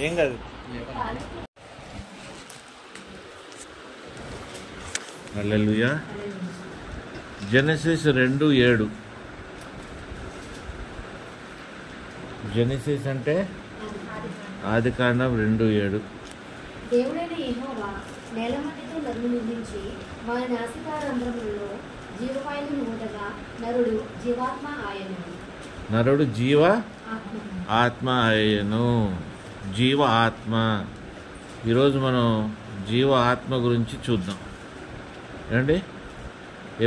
ఏం కాదు. హల్లెలూయా. Genesis 2:7. Genesis అంటే ఆదికాండం 2:7. దేవుడైన యెహోవా నేలమట్టితో నరుని నిర్మించి వారి నాసికారంధ్రములలో జీవవాయువును ఊదగా నరుడు జీవాత్మ ఆయను. నరుడు జీవ ఆత్మ ఆయను. జీవ ఆత్మ. ఈరోజు మనం జీవ ఆత్మ గురించి చూద్దాం. ఏమండి,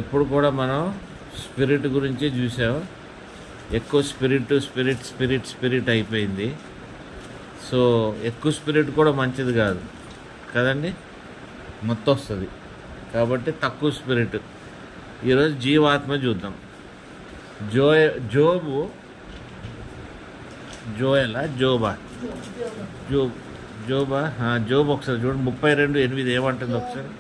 ఎప్పుడు కూడా మనం స్పిరిట్ గురించి చూసాం. ఎక్కువ స్పిరిట్ అయిపోయింది. సో ఎక్కువ స్పిరిట్ కూడా మంచిది కాదు కదండి, మొత్తం వస్తుంది. కాబట్టి తక్కువ స్పిరిట్. ఈరోజు జీవాత్మ చూద్దాం. జోబ్ ఒకసారి చూడండి. 32:8 ఏమంటుంది ఒకసారి.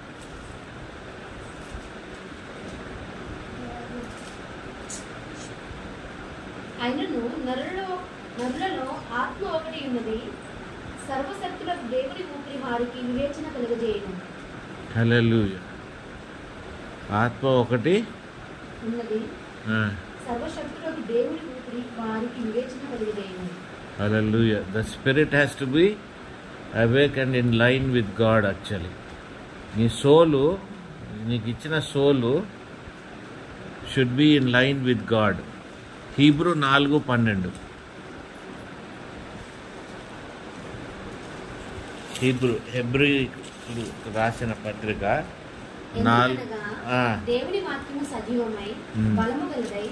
అయినను నరులలో ఆత్మ ఒకటి ఉన్నది, సర్వశక్తులకు దేవుని ఊపిరి వారికి వివేచన కలుగజేయను. హల్లెలూయా. ఆత్మ ఒకటి ఉన్నది, సర్వశక్తులకు దేవుని ఊపిరి వారికి వివేచన కలుగజేయను. హల్లెలూయా. The spirit has to be awake and in line with God actually. నీ సోలు, నీకు ఇచ్చిన సోలు should be in line with God. Hebrew 4:12. Hebrew రాసిన పత్రిక 4. దేవుని వాక్యము సజీవమై బలము గలదై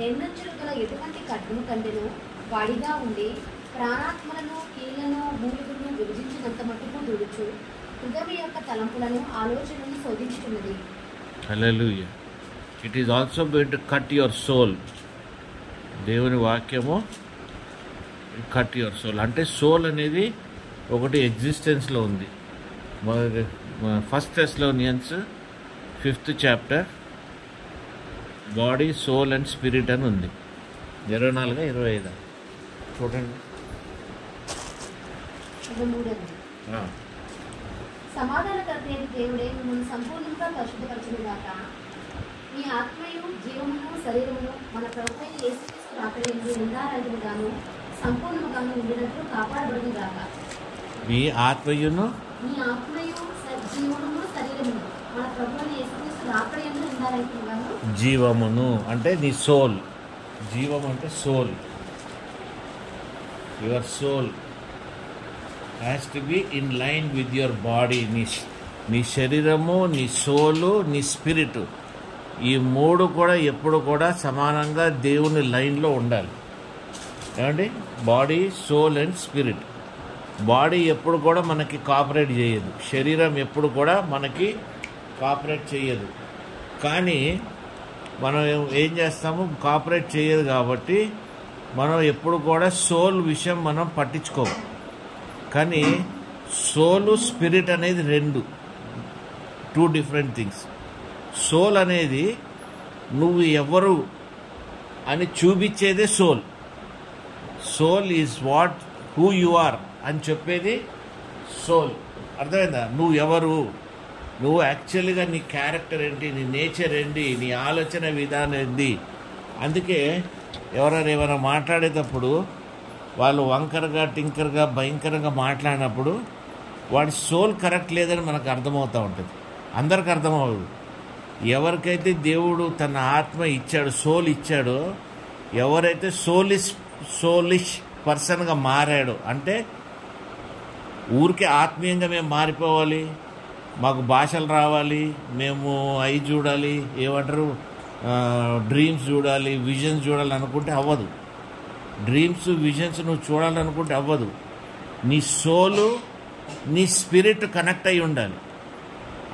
రెండంచులు గల ఎటువంటి ఖడ్గము కంటెను వాడిగా ఉండి ప్రాణాత్మలను కీళ్లను మూలుగులను విభజించినంత మట్టుకు దూడుచు హృదయం యొక్క తలంపులను ఆలోచనలను శోధించుతున్నది. Hallelujah. It is also going to cut your soul. దేవుని వాక్యము కట్ యువర్ సోల్. అంటే సోల్ అనేది ఒకటి ఎగ్జిస్టెన్స్లో ఉంది. 1 Thessalonians 5th chapter body, soul and spirit అని ఉంది. 24-25 చూడండి. సమాధానకర్త దేవుడే మిమ్మల్ని సంపూర్ణంగా పరిశుద్ధపరచును గాక. మీ ఆత్మయు జీవమును శరీరమును మన ప్రభువైన యేసుక్రీస్తు రాకడయందు నిందారహితముగాను సంపూర్ణముగాను ఉండినట్లు కాపాడబడును గాక. మీ ఆత్మయు జీవమును శరీరమును మన ప్రభువైన యేసుక్రీస్తు రాకడయందు నిందారహితముగాను. జీవమును అంటే నీ సోల్. జీవం అంటే soul. Your soul has to be in line with your body. నీ శరీరము, నీ సోలు, నీ స్పిరిట్, ఈ 3 కూడా ఎప్పుడు కూడా సమానంగా దేవుని లైన్లో ఉండాలి. ఏమండి, body, soul and spirit. Body ఎప్పుడు కూడా మనకి కోఆపరేట్ చేయదు. శరీరం ఎప్పుడు కూడా మనకి కోఆపరేట్ చేయదు. కానీ మనం ఏం చేస్తాము, కోఆపరేట్ చేయదు కాబట్టి మనం ఎప్పుడు కూడా సోల్ విషయం మనం పట్టించుకోము. కానీ సోలు, స్పిరిట్ అనేది 2 డిఫరెంట్ థింగ్స్. సోల్ అనేది నువ్వు ఎవరు అని చూపించేదే soul. Soul is what who you are అని చెప్పేది సోల్. అర్థమైందా? నువ్వు ఎవరు, నువ్వు యాక్చువల్గా నీ క్యారెక్టర్ ఏంటి, నీ నేచర్ ఏంటి, నీ ఆలోచన విధానం ఏంటి. అందుకే ఎవరైనా ఏమైనా మాట్లాడేటప్పుడు వాళ్ళు వంకరగా, టింకర్గా, భయంకరంగా మాట్లాడినప్పుడు వాడి సోల్ కరెక్ట్ లేదని మనకు అర్థమవుతూ ఉంటుంది. అందరికి అర్థమవుతుంది. ఎవరికైతే దేవుడు తన ఆత్మ ఇచ్చాడు, సోల్ ఇచ్చాడో, ఎవరైతే సోలిష్ పర్సన్గా మారాడో, అంటే ఊరికే ఆత్మీయంగా మేము మారిపోవాలి, మాకు భాషలు రావాలి, మేము అవి చూడాలి, ఏమంటారు డ్రీమ్స్ చూడాలి, విజన్స్ చూడాలి అనుకుంటే అవ్వదు. డ్రీమ్స్, విజన్స్ నువ్వు చూడాలనుకుంటే అవ్వదు. నీ సోలు, నీ స్పిరిట్ కనెక్ట్ అయి ఉండాలి.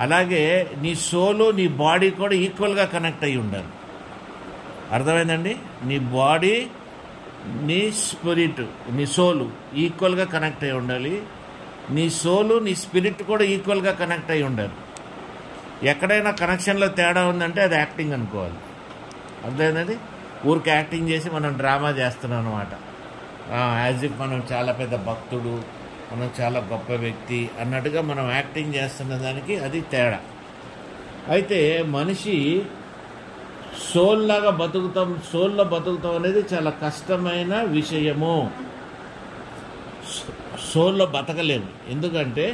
అలాగే నీ సోలు, నీ బాడీ కూడా ఈక్వల్గా కనెక్ట్ అయి ఉండాలి. అర్థమైందండి? నీ బాడీ, నీ స్పిరిట్, నీ సోలు ఈక్వల్గా కనెక్ట్ అయి ఉండాలి. నీ సోలు, నీ స్పిరిట్ కూడా ఈక్వల్గా కనెక్ట్ అయి ఉండాలి. ఎక్కడైనా కనెక్షన్లో తేడా ఉందంటే అది యాక్టింగ్ అనుకోవాలి. అర్థమైందండి? ఊరికి యాక్టింగ్ చేసి మనం డ్రామా చేస్తున్నాం అనమాట. యాజ్ ఇఫ్ మనం చాలా పెద్ద భక్తుడు, మనం చాలా గొప్ప వ్యక్తి అన్నట్టుగా మనం యాక్టింగ్ చేస్తున్న దానికి అది తేడా. అయితే మనిషి సోల్లాగా సోల్లో బతుకుతాం అనేది చాలా కష్టమైన విషయము. సోల్లో బతకలేము. ఎందుకంటే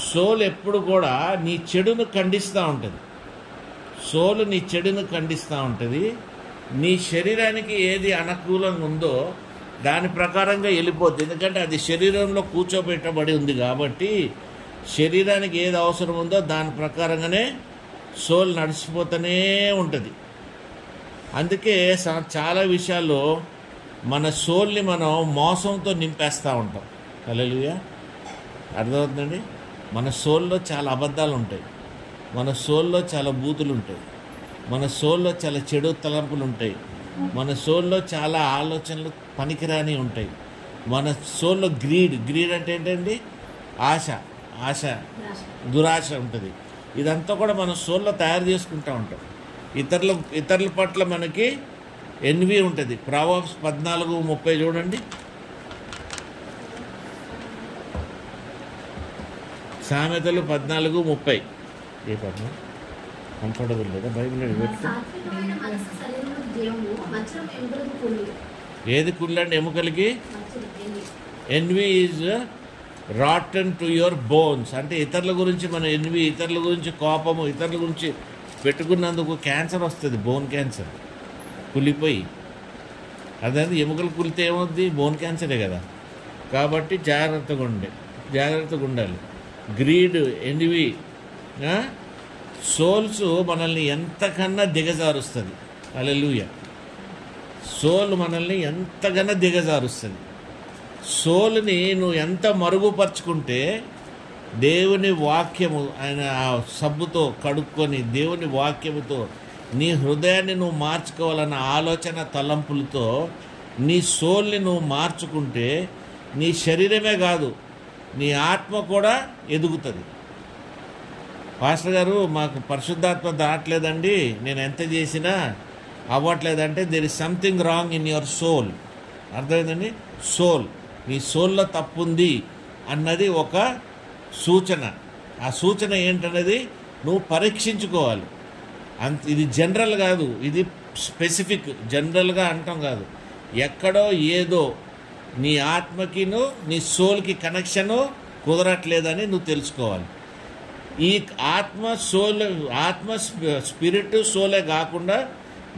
సోల్ ఎప్పుడు కూడా నీ చెడును ఖండిస్తూ ఉంటుంది. సోలు నీ చెడును ఖండిస్తూ ఉంటుంది. నీ శరీరానికి ఏది అనుకూలంగా ఉందో దాని ప్రకారంగా వెళ్ళిపోద్ది. ఎందుకంటే అది శరీరంలో కూర్చోబెట్టబడి ఉంది కాబట్టి శరీరానికి ఏది అవసరం ఉందో దాని ప్రకారంగానే సోల్ నడిచిపోతూనే ఉంటుంది. అందుకే చాలా విషయాల్లో మన సోల్ని మనం మోసంతో నింపేస్తూ ఉంటాం. హల్లెలూయా, అర్థమవుతుందండి? మన సోల్లో చాలా అబద్ధాలు ఉంటాయి, మన సోల్లో చాలా బూతులు ఉంటాయి, మన సోల్లో చాలా చెడు తలంపులు ఉంటాయి, మన సోల్లో చాలా ఆలోచనలు పనికిరాని ఉంటాయి, మన సోల్లో గ్రీడ్ అంటే ఏంటండి? ఆశ దురాశ ఉంటుంది. ఇదంతా కూడా మన సోల్లో తయారు చేసుకుంటూ ఉంటాం. ఇతరుల పట్ల మనకి ఎన్వి ఉంటుంది. ప్రావర్బ్స్ 14:30 చూడండి. సామెతలు 14:30. ఏ పద్మ కంఫర్టబుల్ లేదా? బైబిల్ పెట్టుకో. ఏది కుళ్ళండి ఎముకలకి? Envy is rotten to your bones. అంటే ఇతరుల గురించి మన ఎన్వి, ఇతరుల గురించి కోపము, ఇతరుల గురించి పెట్టుకున్నందుకు క్యాన్సర్ వస్తుంది. బోన్ క్యాన్సర్ కుళ్ళిపోయి. అదే ఎముకలు కులితే ఏమవుద్ది? బోన్ క్యాన్సరే కదా. కాబట్టి జాగ్రత్తగా ఉండాలి. గ్రీడ్, ఎన్వి, సోల్స్ మనల్ని ఎంతకన్నా దిగజారుస్తుంది. హల్లెలూయా. సోల్ మనల్ని ఎంతకన్నా దిగజారుస్తుంది. సోల్ని నువ్వు ఎంత మరుగుపరుచుకుంటే దేవుని వాక్యము ఆయన సబ్బుతో కడుక్కొని దేవుని వాక్యముతో నీ హృదయాన్ని నువ్వు మార్చుకోవాలన్న ఆలోచన తలంపులతో నీ సోల్ని నువ్వు మార్చుకుంటే నీ శరీరమే కాదు నీ ఆత్మ కూడా ఎదుగుతుంది. పాస్టర్ గారు మాకు పరిశుద్ధాత్మ దాటలేదండి, నేను ఎంత చేసినా అవ్వట్లేదంటే there is something wrong in your soul. అర్థమైందండి? సోల్, నీ సోల్లో తప్పు ఉంది అన్నది ఒక సూచన. ఆ సూచన ఏంటన్నది నువ్వు పరీక్షించుకోవాలి. ఇది జనరల్ కాదు, ఇది స్పెసిఫిక్. జనరల్గా అంటాం కాదు, ఎక్కడో ఏదో నీ ఆత్మకిను నీ సోల్కి కనెక్షను కుదరట్లేదని నువ్వు తెలుసుకోవాలి. ఈ ఆత్మ స్పిరిట్ సోలే కాకుండా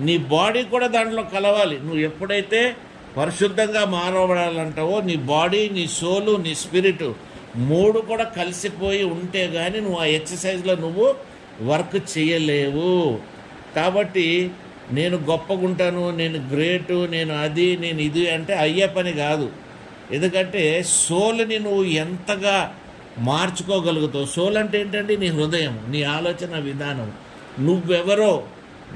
నీ బాడీ కూడా దాంట్లో కలవాలి. నువ్వు ఎప్పుడైతే పరిశుద్ధంగా మారబడాలంటావో నీ బాడీ, నీ సోలు, నీ స్పిరిట్ మూడు కూడా కలిసిపోయి ఉంటే కానీ నువ్వు ఆ ఎక్సర్సైజ్లో నువ్వు వర్క్ చేయలేవు. కాబట్టి నేను గొప్పగుంటాను, నేను గ్రేటు, నేను అది, నేను ఇది అంటే అయ్యే పని కాదు. ఎందుకంటే సోల్ని నువ్వు ఎంతగా మార్చుకోగలుగుతావు. సోల్ అంటే ఏంటంటే నీ హృదయం, నీ ఆలోచన విధానం, నువ్వెవరో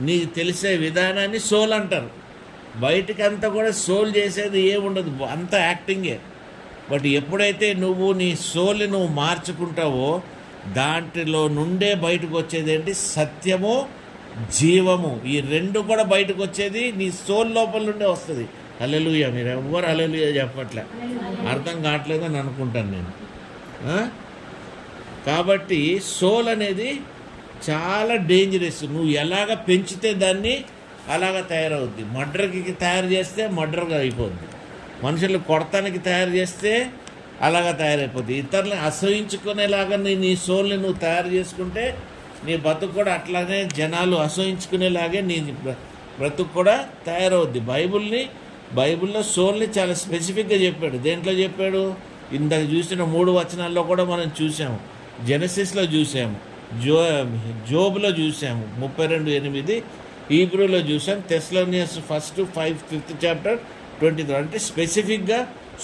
నీ తెలిసే విధానాన్ని సోల్ అంటారు. బయటికి అంతా కూడా సోల్ చేసేది ఏముండదు, అంతా యాక్టింగే. బట్ ఎప్పుడైతే నువ్వు నీ సోల్ని నువ్వు మార్చుకుంటావో దాంట్లో నుండే బయటకు వచ్చేది ఏంటి? సత్యము, జీవము. ఈ రెండు కూడా బయటకు వచ్చేది నీ సోల్ లోపల నుండే వస్తుంది. హల్లెలూయా. మీరు ఎవ్వరు హల్లెలూయా చెప్పట్లే, అర్థం కావట్లేదని అనుకుంటాను నేను. కాబట్టి సోల్ అనేది చాలా డేంజరస్. నువ్వు ఎలాగ పెంచితే దాన్ని అలాగ తయారవుద్ది. మర్డర్కి తయారు చేస్తే మర్డర్గా అయిపోద్ది. మనుషులు కొడతానికి తయారు చేస్తే అలాగా తయారైపోద్ది. ఇతరులను అసహించుకునేలాగా నీ సోల్ని నువ్వు తయారు చేసుకుంటే నీ బతుకు కూడా అట్లానే జనాలు అసహించుకునేలాగే నీ బ్రతుకు కూడా తయారవుద్ది. బైబిల్లో సోల్ని చాలా స్పెసిఫిక్గా చెప్పాడు. దేంట్లో చెప్పాడు? ఇందాక చూసిన 3 వచనాల్లో కూడా మనం చూసాము. జెనసిస్లో చూసాము, జోబులో చూసాము 32:8, హీబ్రూలో చూసాం, థెస్సలోనియన్స్ 1:5 చాప్టర్ 23. అంటే స్పెసిఫిక్గా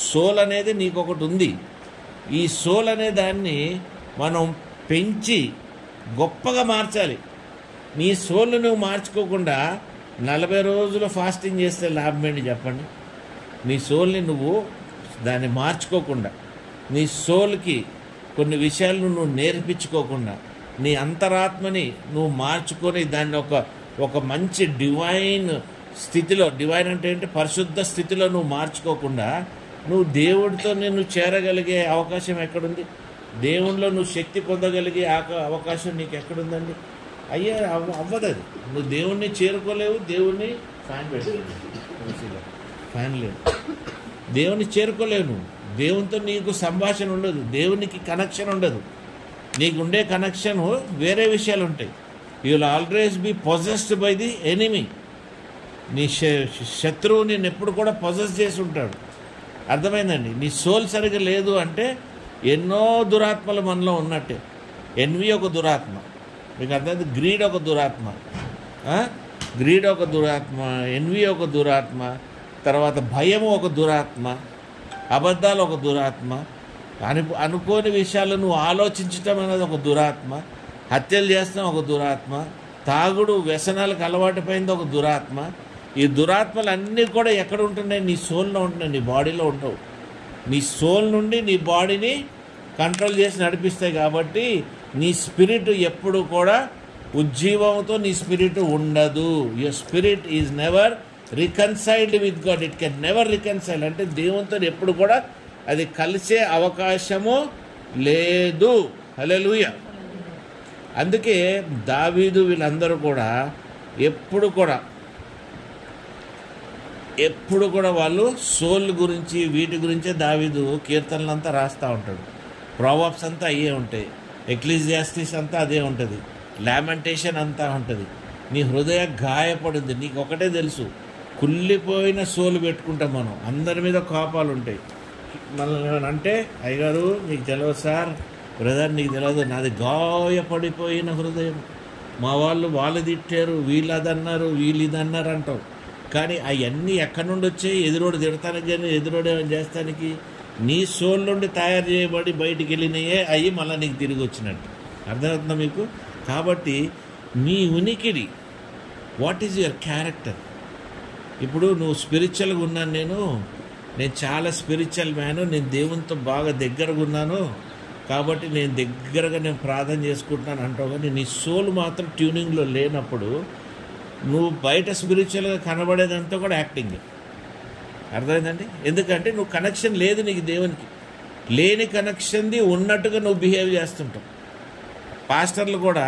సోల్ అనేది నీకు ఒకటి ఉంది. ఈ సోల్ అనే దాన్ని మనం పెంచి గొప్పగా మార్చాలి. నీ సోల్ని నువ్వు మార్చుకోకుండా 40 రోజులు ఫాస్టింగ్ చేస్తే లాభం ఏంటి చెప్పండి? నీ సోల్ని నువ్వు దాన్ని మార్చుకోకుండా, నీ సోల్కి కొన్ని విషయాలను నువ్వు నేర్పించుకోకుండా, నీ అంతరాత్మని నువ్వు మార్చుకొని దాన్ని ఒక మంచి డివైన్ స్థితిలో, డివైన్ అంటే ఏంటి? పరిశుద్ధ స్థితిలో నువ్వు మార్చుకోకుండా నువ్వు దేవుడితో నేను చేరగలిగే అవకాశం ఎక్కడుంది? దేవునిలో నువ్వు శక్తి పొందగలిగే అవకాశం నీకు ఎక్కడుందండి? అవ్వదు అది. నువ్వు దేవుణ్ణి చేరుకోలేవు. దేవుణ్ణి ఫ్యాన్ లేదు, దేవుణ్ణి చేరుకోలేవు. నువ్వు దేవునితో నీకు సంభాషణ ఉండదు, దేవునికి కనెక్షన్ ఉండదు. నీకుండే కనెక్షన్ వేరే విషయాలు ఉంటాయి. You will always be possessed by the enemy. నీ శత్రువు నేను ఎప్పుడు కూడా పొజెస్ చేసి ఉంటాడు. అర్థమైందండి? నీ సోల్ సరిగ్గా లేదు అంటే ఎన్నో దురాత్మలు మనలో ఉన్నట్టే. ఎన్వి ఒక దురాత్మ, మీకు అర్థమైంది? గ్రీడ్ ఒక దురాత్మ, గ్రీడ్ ఒక దురాత్మ, ఎన్వి ఒక దురాత్మ, తర్వాత భయము ఒక దురాత్మ, అబద్ధాలు ఒక దురాత్మ, అనుకోని విషయాలు నువ్వు ఆలోచించటం అనేది ఒక దురాత్మ, హత్యలు చేస్తాం ఒక దురాత్మ, తాగుడు వ్యసనాలకు అలవాటు పోయింది ఒక దురాత్మ. ఈ దురాత్మలు అన్నీ కూడా ఎక్కడ ఉంటున్నాయి? నీ సోల్లో ఉంటున్నాయి, నీ బాడీలో ఉండవు. నీ సోల్ నుండి నీ బాడీని కంట్రోల్ చేసి నడిపిస్తాయి. కాబట్టి నీ స్పిరిట్ ఎప్పుడు కూడా ఉజ్జీవంతో నీ స్పిరిట్ ఉండదు. Your spirit is never reconciled with God. It can never reconcile. అంటే దేవునితో ఎప్పుడు కూడా అది కలిసే అవకాశము లేదు. హల్లెలూయా. అందుకే దావీదు వీళ్ళందరూ కూడా ఎప్పుడు కూడా వాళ్ళు సోల్ గురించి వీటి గురించే దావీదు కీర్తనలంతా రాస్తూ ఉంటాడు. ప్రావర్బ్స్ అంతా అయ్యే ఉంటాయి, ఎక్లీసియాస్టిస్ అంతా అదే ఉంటుంది, లామెంటేషన్ అంతా ఉంటుంది. నీ హృదయం గాయపడింది, నీకు ఒకటే తెలుసు, కుళ్ళిపోయిన సోలు పెట్టుకుంటాం మనం. అందరి మీద కోపాలు ఉంటాయి. మనం అంటే అయ్యగారు నీకు తెలియదు సార్, బ్రదర్ నీకు తెలియదు, నాది గాయపడిపోయిన హృదయం, మా వాళ్ళు తిట్టారు, వీళ్ళు అదన్నారు, వీళ్ళు ఇది అన్నారు అంటావు. కానీ అవన్నీ ఎక్కడి నుండి వచ్చాయి? ఎదురోడు తిడతానికి కానీ ఎదురోడు ఏమైనా చేస్తానికి నీ సోల్ నుండి తయారు చేయబడి బయటికి వెళ్ళినాయే అవి మళ్ళీ నీకు తిరిగి వచ్చినట్టు. అర్థమవుతుందా మీకు? కాబట్టి నీ ఉనికిడి, వాట్ ఈజ్ యువర్ క్యారెక్టర్? ఇప్పుడు నువ్వు స్పిరిచువల్గా ఉన్నాను, నేను చాలా స్పిరిచువల్ మ్యాను, నేను దేవునితో బాగా దగ్గరగా ఉన్నాను కాబట్టి నేను ప్రార్థన చేసుకుంటున్నాను అంటావు. కానీ నీ సోల్ మాత్రం ట్యూనింగ్లో లేనప్పుడు నువ్వు బయట స్పిరిచువల్గా కనబడేదంతా కూడా యాక్టింగ్. అర్థమైందండి? ఎందుకంటే నువ్వు కనెక్షన్ లేదు నీకు దేవునికి. లేని కనెక్షన్ది ఉన్నట్టుగా నువ్వు బిహేవ్ చేస్తుంటావు. పాస్టర్లు కూడా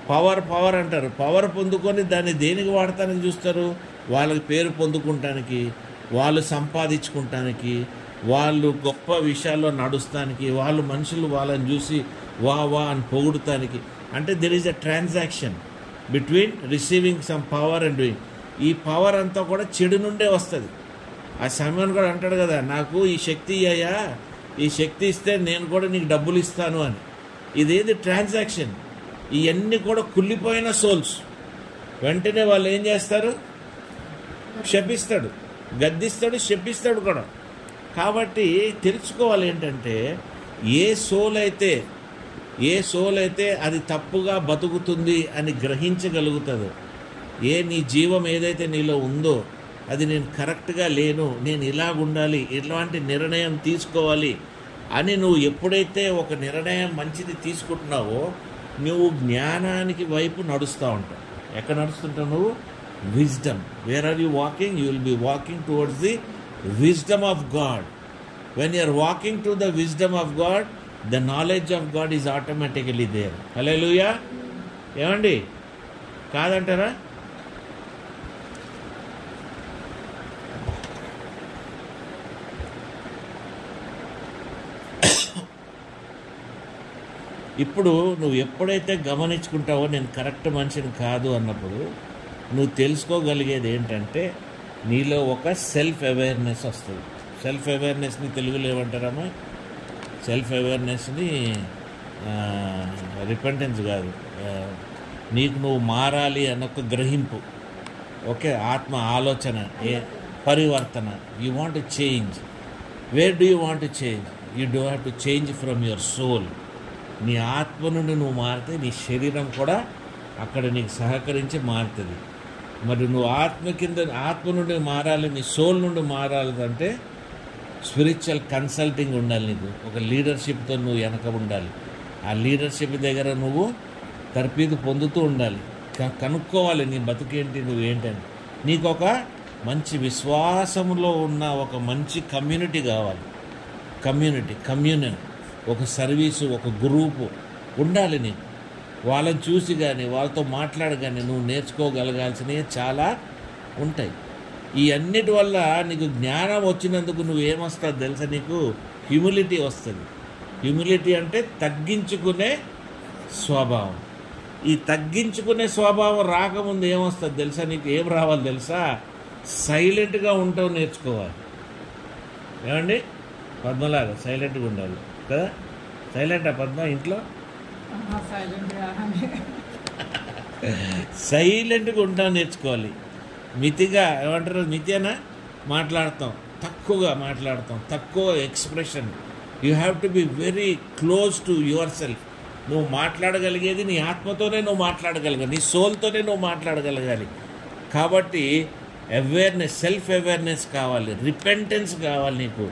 పవర్ అంటారు. పవర్ పొందుకొని దాన్ని దేనికి వాడటానికి చూస్తారు? వాళ్ళకి పేరు పొందుకుంటానికి, వాళ్ళు సంపాదించుకుంటానికి, వాళ్ళు గొప్ప విషయాల్లో నడుస్తానికి, వాళ్ళు మనుషులు వాళ్ళని చూసి వా అని పొగుడుతానికి. అంటే there is a transaction between receiving some power and doing. ఈ పవర్ అంతా కూడా చెడు నుండే వస్తుంది. ఆ సమయం కూడా అంటాడు కదా, నాకు ఈ శక్తి ఇయ్యా, ఈ శక్తి ఇస్తే నేను కూడా నీకు డబ్బులు ఇస్తాను అని. ఇదేది ట్రాన్సాక్షన్. ఇవన్నీ కూడా కుళ్ళిపోయిన సోల్స్. వెంటనే వాళ్ళు ఏం చేస్తారు? శపిస్తాడు, గద్దిస్తాడు, శపిస్తాడు కూడా. కాబట్టి తెలుసుకోవాలి ఏంటంటే ఏ సోల్ అయితే అది తప్పుగా బతుకుతుంది అని గ్రహించగలుగుతుందో, నీ జీవం ఏదైతే నీలో ఉందో అది నేను కరెక్ట్గా లేను, నేను ఇలాగుండాలి, ఇలాంటి నిర్ణయం తీసుకోవాలి అని నువ్వు ఎప్పుడైతే ఒక నిర్ణయం మంచిది తీసుకుంటున్నావో నువ్వు జ్ఞానానికి వైపు నడుస్తూ ఉంటావు. ఎక్కడ నడుస్తుంటావు నువ్వు? Wisdom. Where are you walking? You will be walking towards the wisdom of God. When you are walking to the wisdom of God, the knowledge of God is automatically there. Hallelujah. ఏమండి, కాదంటారా? ఇప్పుడు నువ్వు ఎప్పుడైతే గమనించుకుంటావో నేను correct మనిషిని కాదు అన్నప్పుడు నువ్వు తెలుసుకోగలిగేది ఏంటంటే నీలో ఒక సెల్ఫ్ అవేర్నెస్ వస్తుంది. సెల్ఫ్ అవేర్నెస్ని తెలుగులో ఏమంటారమ్మా? సెల్ఫ్ అవేర్నెస్ని రిపెంటెన్స్ కాదు, నీకు నువ్వు మారాలి అన్నొక గ్రహింపు. ఓకే, ఆత్మ ఆలోచన, పరివర్తన. You want to change. Where do you want to change? You do have to change from your soul. నీ ఆత్మ నుండి నువ్వు మారితే నీ శరీరం కూడా అక్కడ నీకు సహకరించి మారుతుంది. మరి నువ్వు ఆత్మ నుండి మారాలి, నీ సోల్ నుండి మారాలి అంటే స్పిరిచువల్ కన్సల్టింగ్ ఉండాలి. నీకు ఒక లీడర్షిప్తో నువ్వు వెనక ఉండాలి. ఆ లీడర్షిప్ దగ్గర నువ్వు తర్ఫీదు పొందుతూ ఉండాలి. కనుక్కోవాలి నీ బతుకేంటి, నువ్వేంటని. నీకు ఒక మంచి విశ్వాసంలో ఉన్న ఒక మంచి కమ్యూనిటీ కావాలి. కమ్యూనియన్, ఒక సర్వీసు, ఒక గ్రూపు ఉండాలి నీకు. వాళ్ళని చూసి కానీ వాళ్ళతో మాట్లాడగానే నువ్వు నేర్చుకోగలగాల్సినవి చాలా ఉంటాయి. ఈ అన్నిటి వల్ల నీకు జ్ఞానం వచ్చినందుకు నువ్వేమొస్తుంది తెలుసా? నీకు హ్యూమిలిటీ వస్తుంది. హ్యూమిలిటీ అంటే తగ్గించుకునే స్వభావం. ఈ తగ్గించుకునే స్వభావం రాకముందు ఏమొస్తుంది తెలుసా? నీకు ఏం రావాలి తెలుసా? సైలెంట్గా ఉంటావు నేర్చుకోవాలి. ఏమండి? పద్మలాగా సైలెంట్గా ఉండాలి కదా? సైలెంటా పద్మ ఇంట్లో? సైలెంట్గా ఉంటావు నేర్చుకోవాలి. మితిగా ఏమంటారు? మితినా మాట్లాడతాం, తక్కువగా మాట్లాడతాం, తక్కువ expression. You have to be very close to your self. నువ్వు మాట్లాడగలిగేది నీ ఆత్మతోనే నువ్వు మాట్లాడగలగాలి, నీ సోల్తోనే నువ్వు మాట్లాడగలగాలి. కాబట్టి అవేర్నెస్, సెల్ఫ్ అవేర్నెస్ కావాలి, రిపెంటెన్స్ కావాలి నీకు.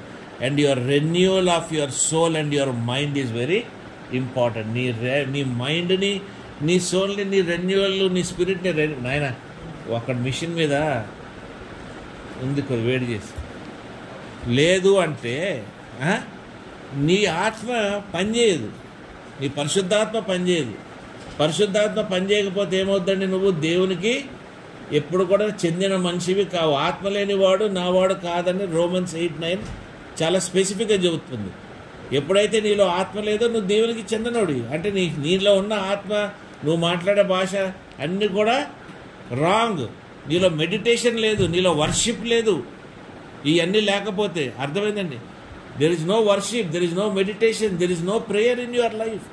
And your renewal of your soul and your mind is very important. నీ మైండ్ని, నీ సోల్ని, నీ రెన్యూవల్, నీ స్పిరిట్ని నాయన అక్కడ మిషన్ మీద ఉంది వేడి చేసి లేదు అంటే నీ ఆత్మ పనిచేయదు, నీ పరిశుద్ధాత్మ పనిచేయదు. పరిశుద్ధాత్మ పనిచేయకపోతే ఏమవుద్దండి? నువ్వు దేవునికి ఎప్పుడు కూడా చెందిన మనిషివి కావు. ఆత్మ లేనివాడు నావాడు కాదని Romans 8:9 చాలా స్పెసిఫిక్గా చెబుతుంది. ఎప్పుడైతే నీలో ఆత్మ లేదో నువ్వు దేవునికి చెందినోడి. అంటే నీలో ఉన్న ఆత్మ, నువ్వు మాట్లాడే భాష అన్నీ కూడా రాంగ్. నీలో మెడిటేషన్ లేదు, నీలో వర్షిప్ లేదు. ఇవన్నీ లేకపోతే అర్థమైందండి? There is no worship, there is no meditation, there is no prayer in your life.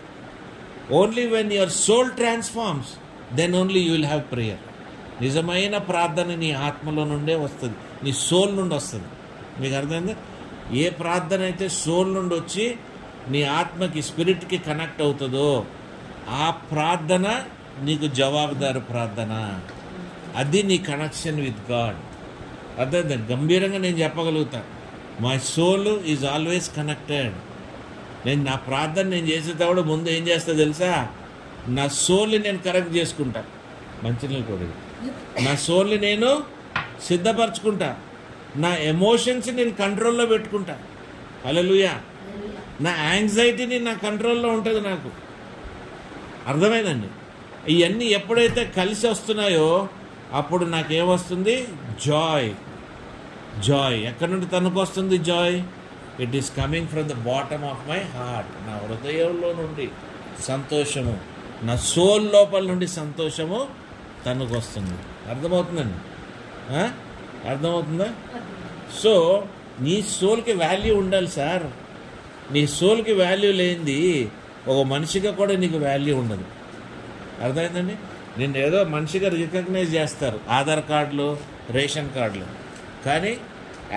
Only when your soul transforms, then only you will have prayer. నిజమైన ప్రార్థన నీ ఆత్మలో నుండే వస్తుంది, నీ సోల్ నుండి వస్తుంది. మీకు అర్థమైందా? ఏ ప్రార్థన అయితే సోల్ నుండి వచ్చి నీ ఆత్మకి, స్పిరిట్కి కనెక్ట్ అవుతుందో ఆ ప్రార్థన నీకు జవాబుదారు ప్రార్థన. అది నీ కనెక్షన్ విత్ గాడ్. అర్థమైందా? గంభీరంగా నేను చెప్పగలుగుతా, my soul is always connected. నేను నా ప్రార్థన నేను చేసేటప్పుడు ముందు ఏం చేస్తా తెలుసా? నా సోల్ని నేను కరెక్ట్ చేసుకుంటా. మంచినీళ్ళు కూడా నా సోల్ని నేను సిద్ధపరచుకుంటా. నా ఎమోషన్స్ నేను కంట్రోల్లో పెట్టుకుంటా. హల్లెలూయా. నా యాంగ్జైటీని నా కంట్రోల్లో ఉంటుంది నాకు. అర్థమైందండి? ఇవన్నీ ఎప్పుడైతే కలిసి వస్తున్నాయో అప్పుడు నాకేమొస్తుంది? జాయ్. ఎక్కడి నుండి తనకు వస్తుంది Joy? It is coming from the bottom of my heart. నా హృదయంలో నుండి సంతోషము, నా సోల్ లోపల నుండి సంతోషము తనకు వస్తుంది. అర్థమవుతుందండి? అర్థమవుతుందా? సో నీ సోల్కి వాల్యూ ఉండాలి సార్. నీ సోల్కి వాల్యూ లేనిది ఒక మనిషిగా కూడా నీకు వాల్యూ ఉండదు. అర్థమైందండి? నిన్ను ఏదో మనిషిగా రికగ్నైజ్ చేస్తారు, ఆధార్ కార్డులు, రేషన్ కార్డులు. కానీ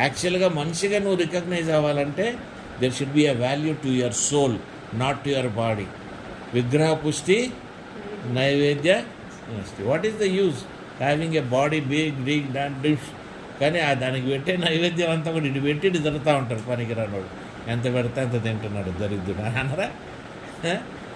యాక్చువల్గా మనిషిగా నువ్వు రికగ్నైజ్ అవ్వాలంటే there should be a value to your soul, not to your body. విగ్రహ పుష్టి, నైవేద్య పుష్టి. What is the use having a body big dish? కానీ దానికి పెట్టే నైవేద్యం అంతా కూడా ఇటు పెట్టి ఇటు తిరుగుతూ ఉంటారు పనికిరానోడు. ఎంత పెడితే అంత తింటున్నాడు దరిద్రుడు అనరా?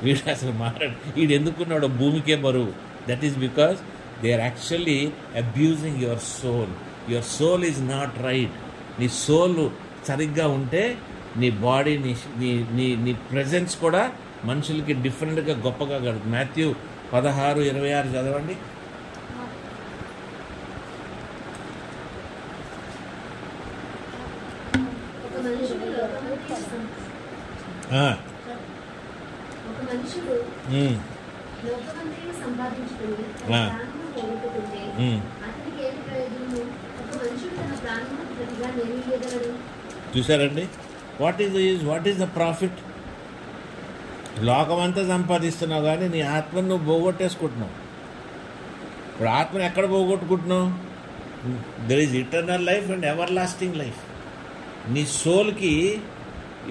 వీడు అసలు మాట్లాడు, వీడు ఎందుకున్నాడు? భూమికే బరువు. That is because they are actually abusing your soul. Your soul is not right. నీ సోల్ సరిగ్గా ఉంటే నీ బాడీ, నీ ప్రెజెన్స్ కూడా మనుషులకి డిఫరెంట్గా గొప్పగా కలుగుతుంది. మాథ్యూ 16:26 చదవండి. ఒక మనుషుడు లోకమంతయు సంపాదించుకుని ప్రాణమును పోగొట్టుకుంటే అతనికి ఏమి ప్రయోజనము? ఒక మనుషుడు తన ప్రాణమును ప్రతిగా నిలియగలడు. చూసారండి? What is the profit? లోకమంతా సంపాదిస్తున్నావు కానీ నీ ఆత్మను నువ్వు పోగొట్టేసుకుంటున్నావు. ఇప్పుడు ఆత్మను ఎక్కడ పోగొట్టుకుంటున్నావు? There is eternal life and everlasting life. నీ సోల్కి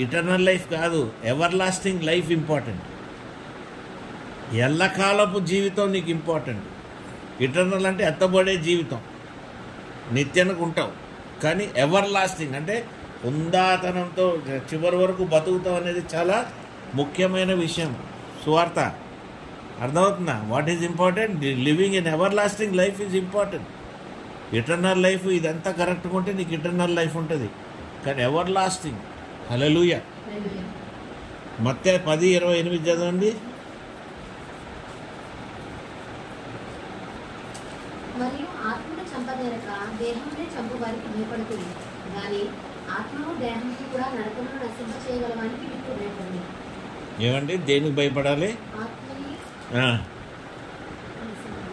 ఇటర్నల్ లైఫ్ కాదు, ఎవర్ లాస్టింగ్ లైఫ్ ఇంపార్టెంట్. ఎల్లకాలపు జీవితం నీకు ఇంపార్టెంట్. ఇటర్నల్ అంటే ఎత్తబడే జీవితం, నిత్యానికి ఉంటావు. కానీ ఎవర్ లాస్టింగ్ అంటే ఉందాతనంతో చివరి వరకు బతుకుతావు అనేది చాలా ముఖ్యమైన విషయం. సువార్త అర్థమవుతుందా? What is important? Living in ever lasting life is important. Eternal life ఇదంతా కరెక్ట్గా ఉంటే నీకు ఇటర్నల్ లైఫ్ ఉంటుంది, కానీ ఎవర్ లాస్టింగ్. హల్లెలూయా. మత్తయి 10:28 చదవండి. మరియు ఆత్మను చంపనేరక దేహమునే చంపు వారికి భయపడుతుంది, కానీ ఆత్మను దేహంకు కూడా నరకమును నశింప చేయగలవానికి భయపడండి. ఏమండి దేనికి భయపడాలి? ఆత్మని ఆ,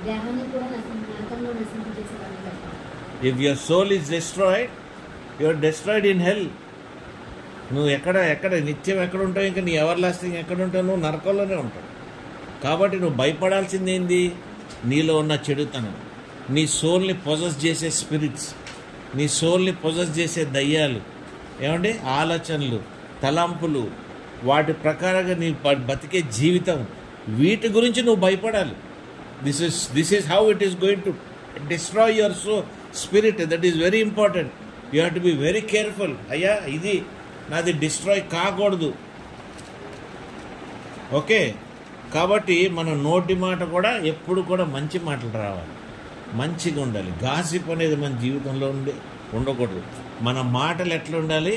దేహాన్ని కూడా నరకంలో నశింపజేసేవాడిని భయపడండి. If your soul is destroyed, you are destroyed in hell. నువ్వు ఎక్కడ నిత్యం ఎక్కడ ఉంటావు, ఇంకా నీ ఎవర్ లాస్టింగ్ ఎక్కడ ఉంటావు? నువ్వు నరకంలోనే ఉంటావు. కాబట్టి నువ్వు భయపడాల్సింది ఏంది? నీలో ఉన్న చెడుతనం, నీ సోల్ని పొజెస్ చేసే స్పిరిట్స్, నీ సోల్ని పొజెస్ చేసే దయ్యాలు, ఏమండి ఆలోచనలు, తలంపులు, వాటి ప్రకారంగా నీ బతికే జీవితం, వీటి గురించి నువ్వు భయపడాలి. This is how it is going to destroy your spirit. That is very important. You have to be very careful. అయ్యా ఇది నాది డిస్ట్రాయ్ కాకూడదు. ఓకే, కాబట్టి మన నోటి మాట కూడా ఎప్పుడు కూడా మంచి మాటలు రావాలి, మంచిగా ఉండాలి. గాసిప్ అనేది మన జీవితంలో ఉండకూడదు. మన మాటలు ఎట్లా ఉండాలి?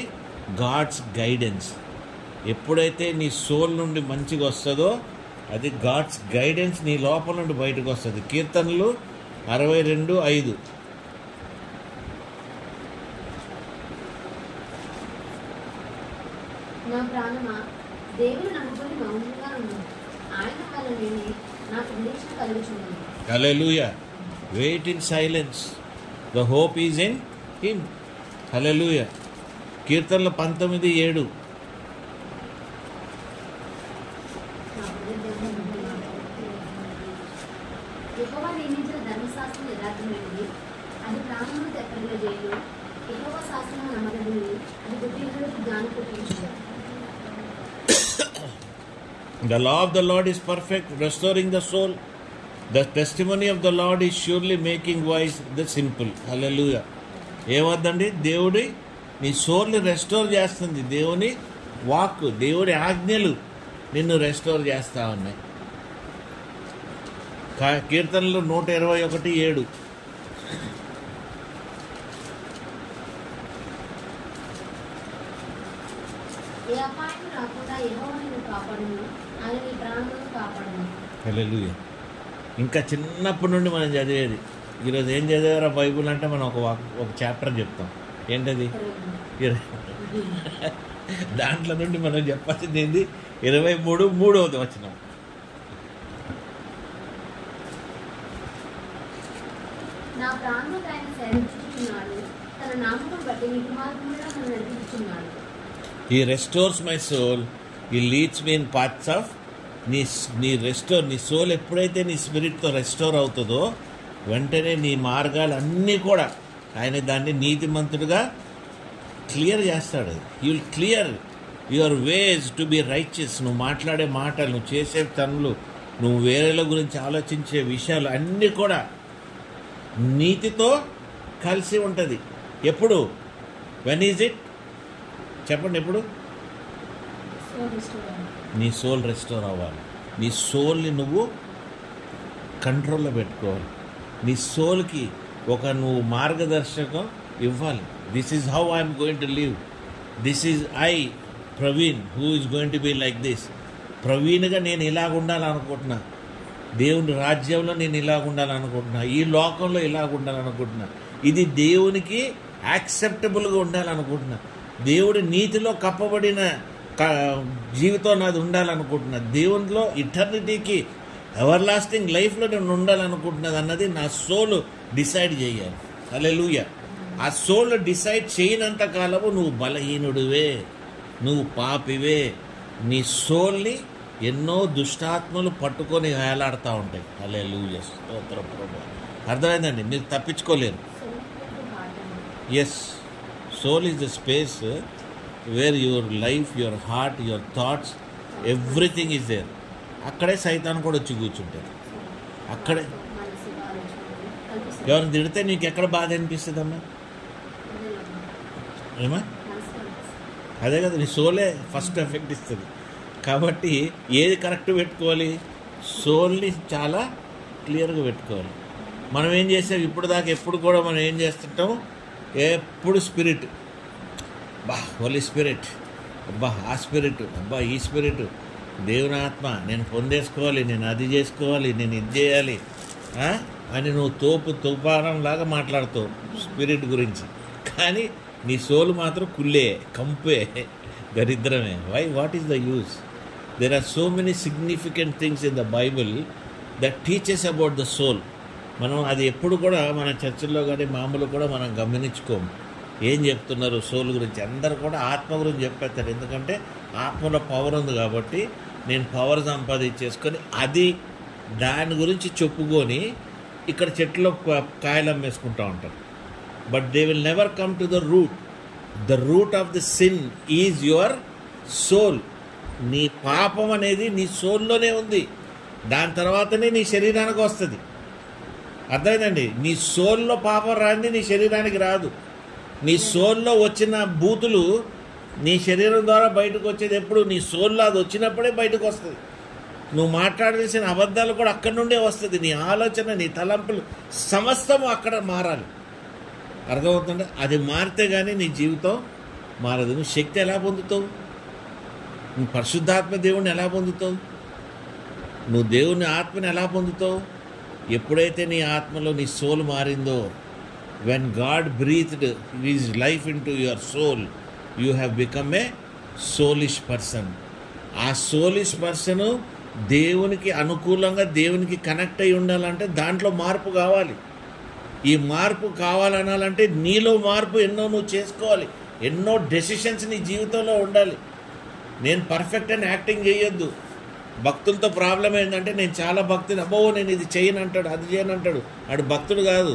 God's guidance. ఎప్పుడైతే నీ సోల్ నుండి మంచిగా వస్తుందో అది గాడ్స్ గైడెన్స్ నీ లోపల నుండి బయటకు వస్తుంది. కీర్తనలు 62:5. నా ప్రాణమా దేవుని నమ్ముకొని మౌనంగా ఉన్నాను, ఆయన వలననే నాకు నిరీక్షణ కలుగుచున్నది. Hallelujah. Wait in silence, the hope is in him. Hallelujah. కీర్తనలు 19:7. యెహోవా నియమించిన ధర్మశాస్త్రం యథార్థమైనది, అది ప్రాణమును తెప్పరిల్లజేయును. యెహోవా శాసనము నమ్మదగినది, అది బుద్ధిహీనులకు జ్ఞానం పుట్టించును. The law of the Lord is perfect, restoring the soul. The testimony of the Lord is surely making wise the simple. Hallelujah. ఏమవుతుందండి? దేవుడి నీ సోల్ని రెస్టోర్ చేస్తుంది. దేవుని వాక్, దేవుడి ఆజ్ఞలు నిన్ను రెస్టోర్ చేస్తూ ఉన్నాయి. కీర్తనలు 121:7. ఏ అపాయం రాకుండా యెహోవా నిన్ను కాపాడును, ఆయన నీ ప్రాణములను కాపాడును. హల్లెలూయా. ఇంకా చిన్నప్పటి నుండి మనం చదివేది. ఈరోజు ఏం చదివారా బైబుల్ అంటే మనం ఒక చాప్టర్ చెప్తాం. ఏంటది? దాంట్లో నుండి మనం చెప్పాల్సింది ఏంది? 23:3 వచనం. నా ప్రాణముకు ఆయన సేవించుచున్నాడు, తన నామమును బట్టి నీతి మార్గములో నన్ను నడిపించుచున్నాడు. He restores my soul. He leads me in paths of నీ సోల్ ఎప్పుడైతే నీ స్పిరిట్తో రెస్టోర్ అవుతుందో వెంటనే నీ మార్గాలు అన్నీ కూడా ఆయన దాన్ని నీతిమంతుడిగా క్లియర్ చేస్తాడు. You will clear your ways to be righteous. నువ్వు మాట్లాడే మాటలు, నువ్వు చేసే పనులు, నువ్వు వేరేల గురించి ఆలోచించే విషయాలు అన్నీ కూడా నీతితో కలిసి ఉంటుంది. ఎప్పుడు? When is it? చెప్పండి. ఎప్పుడు? నీ సోల్ రెస్టోర్ అవ్వాలి. నీ సోల్ని నువ్వు కంట్రోల్లో పెట్టుకోవాలి. నీ సోల్కి నువ్వు మార్గదర్శకం ఇవ్వాలి. This is how I'm going to live. This is Praveen who is going to be like this. ప్రవీణ్గా నేను ఇలాగ ఉండాలనుకుంటున్నా, దేవుని రాజ్యంలో నేను ఇలాగ ఉండాలనుకుంటున్నా, ఈ లోకంలో ఇలాగ ఉండాలనుకుంటున్నా, ఇది దేవునికి యాక్సెప్టబుల్గా ఉండాలనుకుంటున్నా, దేవుడి నీతిలో కప్పబడిన జీవితం నాది ఉండాలనుకుంటున్నా, దేవునిలో ఇటర్నిటీకి ఎవర్ లాస్టింగ్ లైఫ్లో నేను ఉండాలనుకుంటున్నది అన్నది నా సోల్ డిసైడ్ చేయాలి. హల్లెలూయా. ఆ సోల్ డిసైడ్ చేయనంత కాలము నువ్వు బలహీనుడివే, నువ్వు పాపివే. నీ సోల్ని ఎన్నో దుష్టాత్మలు పట్టుకొని వేలాడుతూ ఉంటాయి. హల్లెలూయా. స్తోత్రం ప్రభువా. అర్థమైందండి? మీరు తప్పించుకోలేరు. Yes, soul is the space where your life, your heart, your thoughts, everything is there. అక్కడే సైతాన్ కూడా వచ్చి కూర్చుంటాడు. అక్కడే ఎవరిని తిడితే నీకు ఎక్కడ బాధ అనిపిస్తుంది అమ్మా? ఏమా? అదే కదా, నీ సోలే ఫస్ట్ ఎఫెక్ట్ ఇస్తుంది. కాబట్టి ఏది కరెక్ట్ పెట్టుకోవాలి? సోల్ని చాలా క్లియర్గా పెట్టుకోవాలి. మనం ఏం చేసాం ఇప్పుడు దాకా, ఎప్పుడు కూడా మనం ఏం చేస్తుంటాం, ఎప్పుడు స్పిరిట్, బా హోలీ స్పిరిట్, అబ్బా ఆ స్పిరిట్, అబ్బా ఈ స్పిరిట్, దేవుని ఆత్మ నేను పొందేసుకోవాలి, నేను అది చేసుకోవాలి, నేను ఇది చేయాలి అని నువ్వు తుఫానంలాగా మాట్లాడుతావు స్పిరిట్ గురించి. కానీ నీ సోల్ మాత్రం కుళ్ళే, కంపే, దరిద్రమే. Why, what is the use? There are so many significant things in the Bible that teaches about the soul. మనం అది ఎప్పుడు కూడా మన చర్చల్లో కానీ మామూలు కూడా మనం గమనించుకోము. ఏం చెప్తున్నారు సోల్ గురించి? అందరు కూడా ఆత్మ గురించి చెప్పేస్తారు. ఎందుకంటే ఆత్మలో పవర్ ఉంది కాబట్టి నేను పవర్ సంపాదించేసుకొని అది దాని గురించి చెప్పుకొని ఇక్కడ చెట్లో కాయలు అమ్మేసుకుంటూ ఉంటారు. But they will never come to the root. The root of the sin is your soul. నీ పాపం అనేది నీ సోల్లోనే ఉంది, దాని తర్వాతనే నీ శరీరానికి వస్తుంది. అర్థమైందండి? నీ సోల్లో పాపం రాంది నీ శరీరానికి రాదు. నీ సోల్లో వచ్చిన బూతులు నీ శరీరం ద్వారా బయటకు వచ్చేది ఎప్పుడు? నీ సోల్లో అది వచ్చినప్పుడే బయటకు వస్తుంది. నువ్వు మాట్లాడాల్సిన అబద్ధాలు కూడా అక్కడి నుండే వస్తుంది. నీ ఆలోచన, నీ తలంపులు సమస్తము అక్కడ మారాలి. అర్థమవుతుందా? అది మారితే కానీ నీ జీవితం మారదు. నువ్వు శక్తి ఎలా పొందుతావు? నువ్వు పరిశుద్ధాత్మ దేవుణ్ణి ఎలా పొందుతావు? నువ్వు దేవుని ఆత్మని ఎలా పొందుతావు? ఎప్పుడైతే నీ ఆత్మలో నీ సోల్ మారిందో, when God breathed his life into your soul, you have become a soulish person. ఆ సోలిష్ పర్సను దేవునికి అనుకూలంగా దేవునికి కనెక్ట్ అయి ఉండాలంటే దాంట్లో మార్పు కావాలి. ఈ మార్పు కావాలనాలంటే నీలో మార్పు ఎన్నో నువ్వు చేసుకోవాలి. ఎన్నో డెసిషన్స్ నీ జీవితంలో ఉండాలి. నేను పర్ఫెక్ట్ అని యాక్టింగ్ చేయొద్దు. భక్తులతో ప్రాబ్లం ఏంటంటే నేను చాలా భక్తుని, అబ్బో నేను ఇది చేయను అంటాడు, అది చేయను అంటాడు. వాడు భక్తుడు కాదు.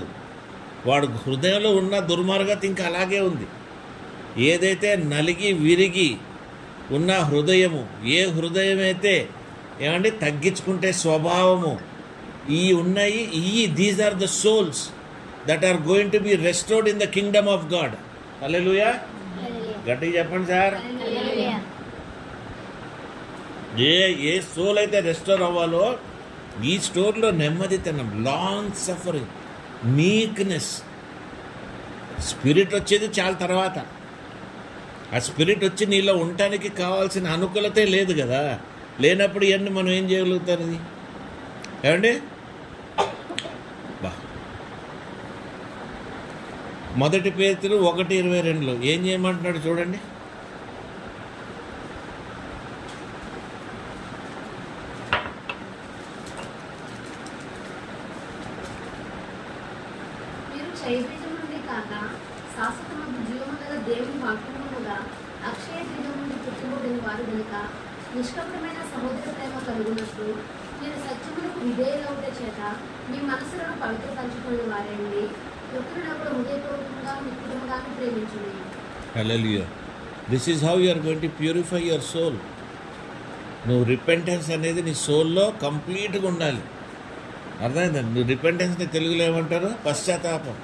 వాడు హృదయంలో ఉన్న దుర్మార్గత ఇంకా అలాగే ఉంది. ఏదైతే నలిగి విరిగి ఉన్న హృదయము, ఏ హృదయం అయితే ఏమంటే తగ్గించుకుంటే స్వభావము ఈ ఉన్నాయి, these are the souls that are going to be restored in the kingdom of God. Hallelujah. గట్టిగా చెప్పండి సార్. ఏ సోల్ అయితే రెస్టోర్ అవ్వాలో ఈ స్టోర్లో నెమ్మదితనం, లాంగ్ సఫరింగ్, మీక్నెస్, స్పిరిట్ వచ్చేది చాలా తర్వాత. ఆ స్పిరిట్ వచ్చి నీలో ఉండటానికి కావాల్సిన అనుకూలతే లేదు కదా. లేనప్పుడు ఇవన్నీ మనం ఏం చేయగలుగుతారు? ఇది ఏమండి? బా మొదటి పేతురు 1:22 ఏం చేయమంటున్నాడు చూడండి. క్షయబీజం నుండి కాక శాశ్వతమైన జీవము గల దేవుని వాక్యముగా అక్షయ బీజం నుండి పుట్టుబడిన వారు కనుక నిష్కపటమైన సహోదర ప్రేమ కలుగునట్లు మీరు సత్యములకు విధేయులవుట చేత మీ మనసులను పవిత్రపరచుకునే వారండి. పుత్రునప్పుడు హృదయపూర్వకంగా మిత్రులుగాను ప్రేమించుడి. Hallelujah. This is how you are going to purify your soul. నువ్వు రిపెంటెన్స్ అనేది నీ సోల్లో కంప్లీట్గా ఉండాలి. అర్థమైందండి? నువ్వు రిపెంటెన్స్ని తెలుగులో ఏమంటారు? పశ్చాత్తాపం.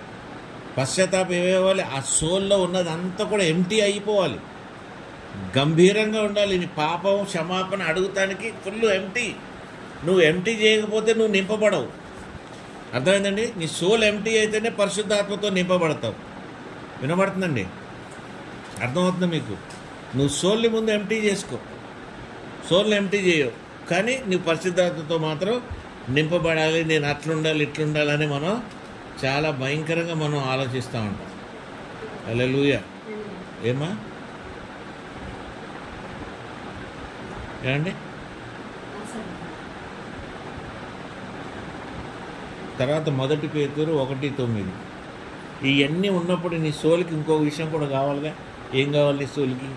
పశ్చాత్తాపం ఏమవ్వాలి? ఆ సోల్లో ఉన్నది అంతా కూడా ఎంటీ అయిపోవాలి, గంభీరంగా ఉండాలి. నీ పాపం క్షమాపణ అడుగుతానికి ఫుల్ ఎంటీ. నువ్వు ఎంటీ చేయకపోతే నువ్వు నింపబడవు. అర్థమైందండి? నీ సోల్ ఎంటీ అయితేనే పరిశుద్ధాత్మతో నింపబడతావు. వినబడుతుందండి? అర్థమవుతుందా మీకు? నువ్వు సోల్ని ముందు ఎంటీ చేసుకో. సోల్ని ఎంటీ చేయవు, కానీ నువ్వు పరిశుద్ధాత్మతో మాత్రం నింపబడాలి. నేను అట్లుండాలి ఇట్లుండాలని మనం చాలా భయంకరంగా మనం ఆలోచిస్తూ ఉంటాం. హల్లెలూయా. ఏమా ఏమండి? తర్వాత మొదటి పేతురు 1:9 ఇవన్నీ ఉన్నప్పుడు నీ సోల్కి ఇంకో విషయం కూడా కావాలిగా. ఏం కావాలి నీ సోల్కి?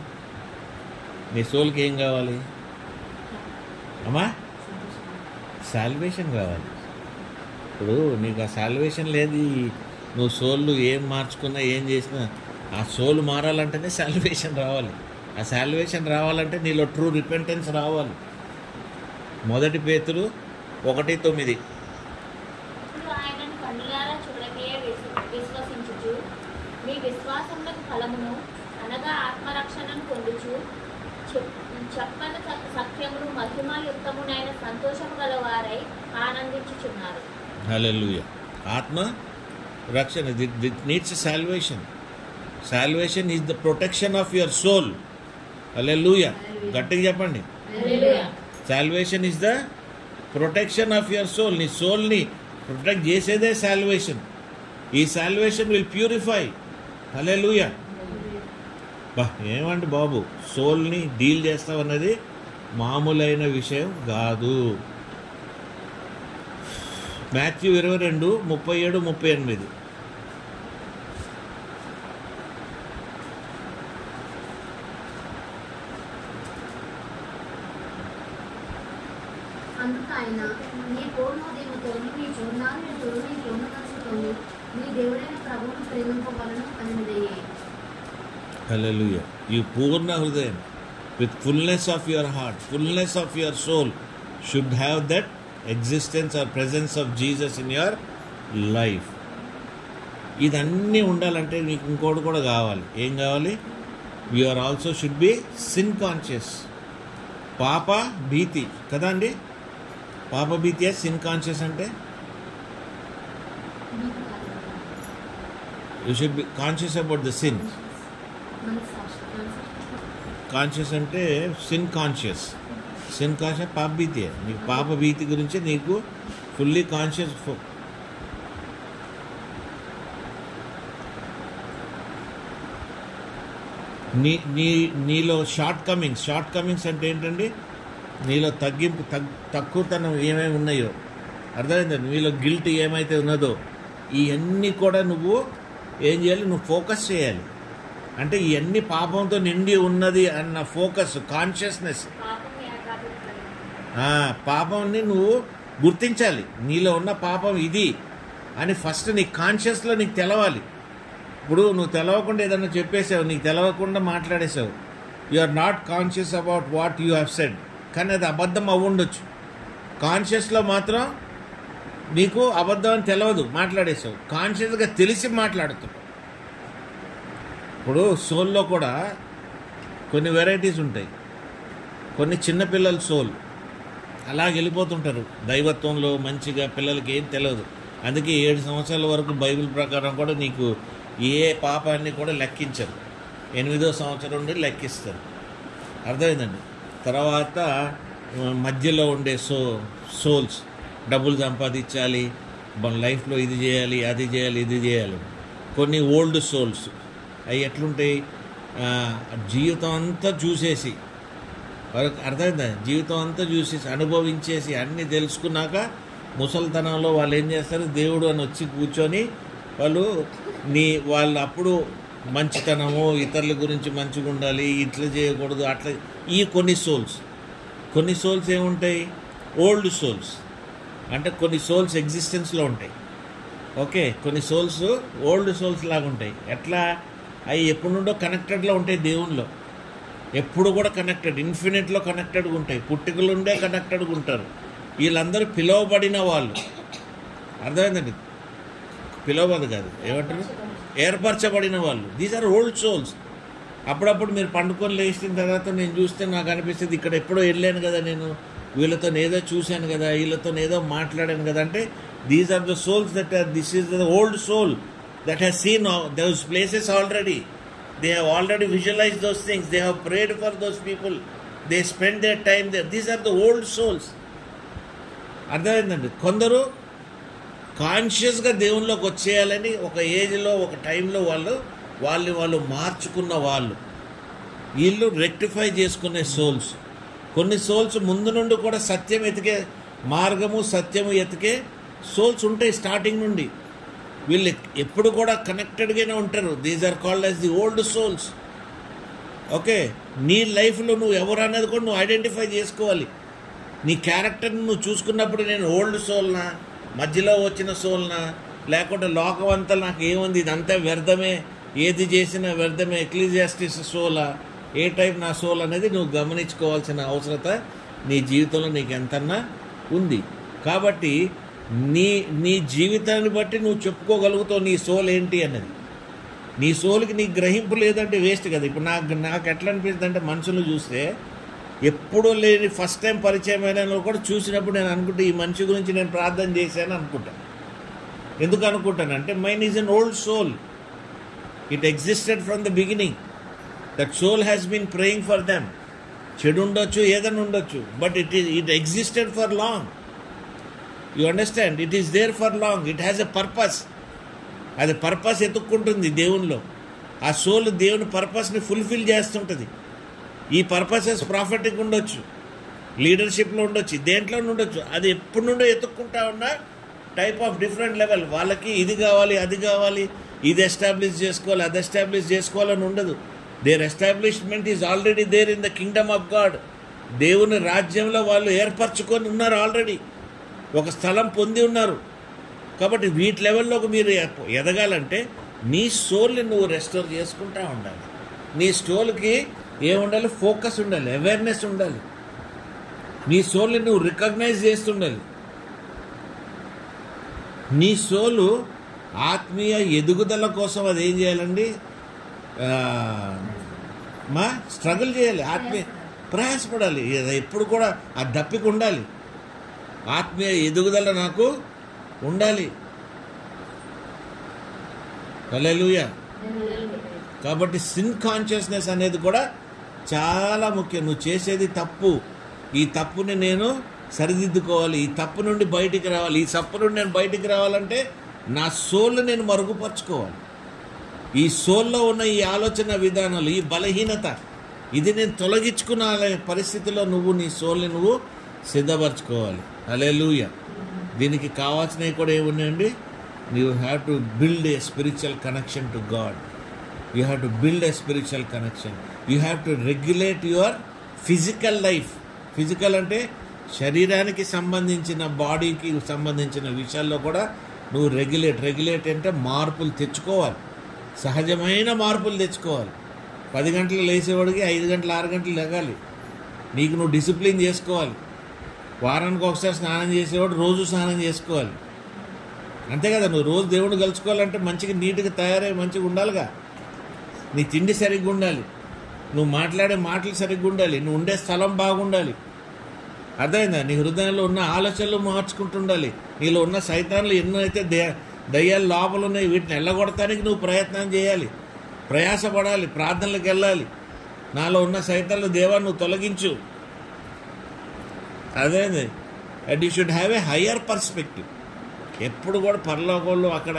నీ సోల్కి ఏం కావాలి అమ్మా? సాల్వేషన్ కావాలి. ఇప్పుడు నీకు ఆ సాల్వేషన్ లేదు. నువ్వు సోళ్ళు ఏం మార్చుకున్నా ఏం చేసినా ఆ సోల్ మారాలంటేనే సాల్వేషన్ రావాలి. ఆ సాల్వేషన్ రావాలంటే నీలో ట్రూ రిపెంటెన్స్ రావాలి. మొదటి పేతురు 1:9 ఆయనను కన్నులారా చూడకే విశ్వసించుచు మీ విశ్వాసములకు ఫలమును అనగా ఆత్మరక్షణను పొందుచు చెప్పని సత్యమును మహిమాయుక్తమునైన సంతోషము గల వారై ఆనందించుచున్నారు. హల్లెలూయా. ఆత్మ రక్షణ. It needs salvation. Salvation is the protection of your soul. Hallelujah, గట్టిగా చెప్పండి. Salvation is the protection of your soul. నీ సోల్ని ప్రొటెక్ట్ చేసేదే సాల్వేషన్. ఈ సాల్వేషన్ విల్ ప్యూరిఫై. హల్లెలూయా. బా ఏమండి బాబు, సోల్ని డీల్ చేస్తామన్నది మామూలైన విషయం కాదు. మాథ్యూ 22:37-38. అందుకు ఆయన, నీ పూర్ణోదయముతోని నీ చూర్ణాలతోని నీ పూర్ణమనసుతోని నీ దేవుడైన ప్రభువును ప్రేమింపవలను అనిదయ్యే. హల్లెలూయా. ఈ పూర్ణ హృదయం, with fullness of your heart, fullness of your soul should have that existence or presence of Jesus in your life. ఇదన్నీ ఉండాలంటే నీకు ఇంకోటి కూడా కావాలి. ఏం కావాలి? You are also should be sin conscious. పాప భీతి కదా అండి. పాప భీతి సిన్ కాన్షియస్ అంటే you should be conscious about the sin. Conscious అంటే సిన్ కాన్షియస్. సిన్ కాన్షియస్ పాప భీతి. నీకు పాప భీతి గురించి నీకు ఫుల్లీ కాన్షియస్. నీలో షార్ట్ కమింగ్స్ అంటే ఏంటండి? నీలో తక్కువతనం ఏమేమి ఉన్నాయో అర్థమైందండి. నీలో గిల్ట్ ఏమైతే ఉన్నదో ఇవన్నీ కూడా నువ్వు ఏం చేయాలి? నువ్వు ఫోకస్ చేయాలి. అంటే ఇవన్నీ పాపంతో నిండి ఉన్నది అన్న ఫోకస్, కాన్షియస్నెస్. పాపంని నువ్వు గుర్తించాలి. నీలో ఉన్న పాపం ఇది అని ఫస్ట్ నీ కాన్షియస్లో నీకు తెలవాలి. ఇప్పుడు నువ్వు తెలవకుండా ఏదన్నా చెప్పేసావు, నీకు తెలవకుండా మాట్లాడేసావు. You are not conscious about what you have said. కానీ అది అబద్ధం అవ్వుండొచ్చు. కాన్షియస్లో మాత్రం నీకు అబద్ధం అని తెలవదు, మాట్లాడేసావు. కాన్షియస్గా తెలిసి మాట్లాడుతావు. ఇప్పుడు సోల్లో కూడా కొన్ని వెరైటీస్ ఉంటాయి. కొన్ని చిన్నపిల్లల సోల్ అలా వెళ్ళిపోతుంటారు దైవత్వంలో మంచిగా. పిల్లలకి ఏం తెలియదు. అందుకే 7 సంవత్సరాల వరకు బైబిల్ ప్రకారం కూడా నీకు ఏ పాపాన్ని కూడా లెక్కించరు. 8వ సంవత్సరం నుండి లెక్కిస్తారు. అర్థమైందండి. తర్వాత మధ్యలో ఉండే సోల్స్ డబ్బులు సంపాదించాలి, మన లైఫ్లో ఇది చేయాలి, అది చేయాలి, ఇది చేయాలి. కొన్ని ఓల్డ్ సోల్స్ అవి ఎట్లుంటాయి? జీవితం అంతా చూసేసి, వాళ్ళకి అర్థమైందా? జీవితం అంతా చూసేసి అనుభవించేసి అన్నీ తెలుసుకున్నాక ముసలితనంలో వాళ్ళు ఏం చేస్తారు? దేవుడు అని వచ్చి కూర్చొని వాళ్ళు అప్పుడు మంచితనము, ఇతరుల గురించి మంచిగా ఉండాలి, ఇట్లా చేయకూడదు, అట్లా. ఈ కొన్ని సోల్స్ ఏముంటాయి? Old souls. అంటే కొన్ని సోల్స్ ఎగ్జిస్టెన్స్లో ఉంటాయి. ఓకే, కొన్ని సోల్స్ ఓల్డ్ సోల్స్ లాగా ఉంటాయి. ఎట్లా? అవి ఎప్పుడు నుండో కనెక్టెడ్లో ఉంటాయి దేవునిలో. ఎప్పుడు కూడా కనెక్టెడ్, ఇన్ఫినిట్లో కనెక్టెడ్గా ఉంటాయి. పుట్టుకలుండే కనెక్టెడ్గా ఉంటారు. వీళ్ళందరూ పిలువబడిన వాళ్ళు. అర్థమైందండి? పిలువబడి కాదు, ఏమంటారు? ఏర్పరచబడిన వాళ్ళు. These are old souls. అప్పుడప్పుడు మీరు పండుకొని లేచిన తర్వాత నేను చూస్తే నాకు అనిపిస్తుంది, ఇక్కడ ఎప్పుడో వెళ్ళాను కదా, నేను వీళ్ళతో ఏదో చూశాను కదా, వీళ్ళతో ఏదో మాట్లాడాను కదా. అంటే these are the souls this is the old soul that has seen those places already. They have already visualized those things. They have prayed for those people. They spend their time there. These are the old souls. అర్థమైందండి. కొందరు కాన్షియస్గా దేవునిలోకి వచ్చేయాలని ఒక ఏజ్లో, ఒక టైంలో వాళ్ళు మార్చుకున్న వాళ్ళు. వీళ్ళు రెక్టిఫై చేసుకునే సోల్స్. కొన్ని సోల్స్ ముందు నుండి కూడా సత్యం ఎతికే మార్గము, సత్యము ఎతికే సోల్స్ ఉంటాయి స్టార్టింగ్ నుండి. వీళ్ళు ఎప్పుడు కూడా కనెక్టెడ్గానే ఉంటారు. These are called as the old souls. Okay, నీ లైఫ్లో నువ్వు ఎవరు అనేది కూడా నువ్వు ఐడెంటిఫై చేసుకోవాలి. నీ క్యారెక్టర్ని నువ్వు చూసుకున్నప్పుడు నేను ఓల్డ్ సోల్నా, మధ్యలో వచ్చిన సోల్నా, లేకుంటే లోకమంతా నాకు ఏముంది, ఇదంతా వ్యర్థమే, ఏది చేసినా వ్యర్థమే, ఎక్లీజియాస్టిస్ సోలా, ఏ టైప్ నా సోల్ అనేది నువ్వు గమనించుకోవాల్సిన అవసరత నీ జీవితంలో నీకు ఎంతన్నా ఉంది. కాబట్టి నీ జీవితాన్ని బట్టి నువ్వు చెప్పుకోగలుగుతావు నీ సోల్ ఏంటి అన్నది. నీ సోల్కి నీ గ్రహింపు లేదంటే వేస్ట్ కదా. ఇప్పుడు నాకు ఎట్లా అనిపిస్తుంది అంటే, మనుషులు చూస్తే ఎప్పుడూ లేని ఫస్ట్ టైం పరిచయం అయినా కూడా చూసినప్పుడు నేను అనుకుంటే ఈ మనిషి గురించి నేను ప్రార్థన చేశాను అనుకుంటాను. ఎందుకు అనుకుంటానంటే mine is an old soul. It existed from the beginning. That soul has been praying for them. చెడు ఉండొచ్చు, ఏదైనా ఉండొచ్చు, but it existed for long. You understand? It is there for long. It has a purpose. అది purpose ఎత్తుక్కుంటుంది దేవునిలో. ఆ soul దేవుని పర్పస్ని fulfil చేస్తుంటుంది. ఈ పర్పసెస్ ప్రాఫిటిక్ ఉండొచ్చు, లీడర్షిప్లో ఉండొచ్చు, దేంట్లో ఉండొచ్చు. అది ఎప్పటి నుండో ఎత్తుక్కుంటా ఉన్న టైప్ ఆఫ్ డిఫరెంట్ లెవెల్. వాళ్ళకి ఇది కావాలి, అది కావాలి, ఇది ఎస్టాబ్లిష్ చేసుకోవాలి, అది ఎస్టాబ్లిష్ చేసుకోవాలని ఉండదు. There establishment is already there in the kingdom of God. దేవుని రాజ్యంలో వాళ్ళు ఏర్పరచుకొని ఉన్నారు ఆల్రెడీ. ఒక స్థలం పొంది ఉన్నారు. కాబట్టి వీటి లెవెల్లోకి మీరు ఎదగాలంటే నీ సోల్ని నువ్వు రెస్టోర్ చేసుకుంటూ ఉండాలి. నీ సోల్కి ఏముండాలి? ఫోకస్ ఉండాలి, అవేర్నెస్ ఉండాలి. నీ సోల్ని నువ్వు రికగ్నైజ్ చేస్తుండాలి. నీ సోలు ఆత్మీయ ఎదుగుదల కోసం అది ఏం చేయాలండి? స్ట్రగుల్ చేయాలి, ఆత్మీయ ప్రయాసపడాలి. ఎప్పుడు కూడా ఆ దప్పిక ఉండాలి. ఆత్మీయ ఎదుగుదల నాకు ఉండాలి. హల్లెలూయా. కాబట్టి సిన్ కాన్షియస్నెస్ అనేది కూడా చాలా ముఖ్యం. నువ్వు చేసేది తప్పు, ఈ తప్పుని నేను సరిదిద్దుకోవాలి, ఈ తప్పు నుండి బయటికి రావాలి. ఈ తప్పు నుండి నేను బయటికి రావాలంటే నా సోల్ని నేను మరుగుపరుచుకోవాలి. ఈ సోల్లో ఉన్న ఈ ఆలోచన విధానాలు, ఈ బలహీనత, ఇది నేను తొలగించుకున్న పరిస్థితిలో నువ్వు నీ సోల్ని నువ్వు సిద్ధపరచుకోవాలి. హల్లెలూయా. దీనికి కావాల్సినవి కూడా ఏమున్నాయండి? You have to build a spiritual connection to God. You have to build a spiritual connection. You have to regulate your physical life. Physical అంటే శరీరానికి సంబంధించిన, బాడీకి సంబంధించిన విషయాల్లో కూడా నువ్వు రెగ్యులేట్ అంటే మార్పులు తెచ్చుకోవాలి. సహజమైన మార్పులు తెచ్చుకోవాలి. 10 గంటలు లేచేవాడికి 5 గంటలు 6 గంటలు లెగాలి. నీకు నువ్వు డిసిప్లిన్ చేసుకోవాలి. వారానికి ఒకసారి స్నానం చేసేవాడు రోజు స్నానం చేసుకోవాలి. అంతే కదా? నువ్వు రోజు దేవుడిని కలుసుకోవాలంటే మంచిగా నీట్గా తయారై మంచిగా ఉండాలిగా. నీ తిండి సరిగ్గా ఉండాలి, నువ్వు మాట్లాడే మాటలు సరిగ్గా ఉండాలి, నువ్వు ఉండే స్థలం బాగుండాలి. అర్థమైందా? నీ హృదయంలో ఉన్న ఆలోచనలు మార్చుకుంటుండాలి. నీలో ఉన్న సైతాన్లు ఎన్నో అయితే దయ్యాలు లోపల ఉన్నాయి, వీటిని వెళ్ళగొడటానికి నువ్వు ప్రయత్నం చేయాలి, ప్రయాసపడాలి, ప్రార్థనలకు వెళ్ళాలి. నాలో ఉన్న సైతాన్లు దేవా నువ్వు తొలగించు. అదేంది? And you should have a higher perspective. ఎప్పుడు కూడా పరలోకంలో అక్కడ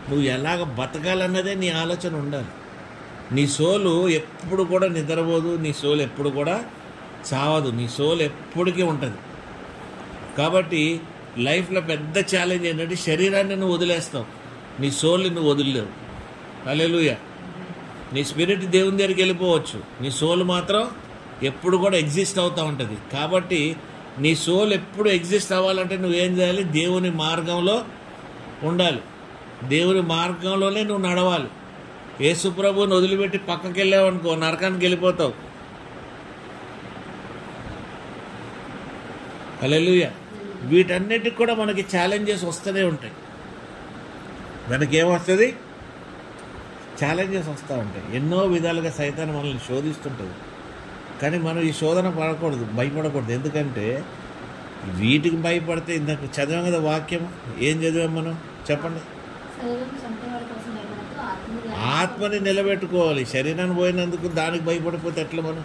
నువ్వు ఎలాగ బతకాలన్నదే నీ ఆలోచన ఉండాలి. నీ సోలు ఎప్పుడు కూడా నిద్రపోదు, నీ సోలు ఎప్పుడు కూడా చావదు, నీ సోలు ఎప్పటికీ ఉంటుంది. కాబట్టి లైఫ్లో పెద్ద ఛాలెంజ్ ఏంటంటే శరీరాన్ని నువ్వు వదిలేస్తావు, నీ సోల్ని నువ్వు వదిలేవు. హల్లెలూయా. నీ స్పిరిట్ దేవుని దగ్గరికి వెళ్ళిపోవచ్చు, నీ సోల్ మాత్రం ఎప్పుడు కూడా ఎగ్జిస్ట్ అవుతూ ఉంటుంది. కాబట్టి నీ సోల్ ఎప్పుడు ఎగ్జిస్ట్ అవ్వాలంటే నువ్వేం చేయాలి? దేవుని మార్గంలో ఉండాలి, దేవుని మార్గంలోనే నువ్వు నడవాలి. యేసు ప్రభువుని వదిలిపెట్టి పక్కకి వెళ్ళావనుకో నరకానికి వెళ్ళిపోతావు. హల్లెలూయా. వీటన్నిటికి కూడా మనకి ఛాలెంజెస్ వస్తూనే ఉంటాయి. మనకి ఏమొస్తుంది? ఛాలెంజెస్ వస్తూ ఉంటాయి. ఎన్నో విధాలుగా సైతాన్ని మనల్ని శోధిస్తుంటుంది. కానీ మనం ఈ శోధన పడకూడదు, భయపడకూడదు. ఎందుకంటే వీటికి భయపడితే ఇందాక చదివాం కదా వాక్యం. ఏం చదివాం మనం? చెప్పండి. ఆత్మని నిలబెట్టుకోవాలి. శరీరాన్ని పోయినందుకు దానికి భయపడిపోతే ఎట్లా మనం?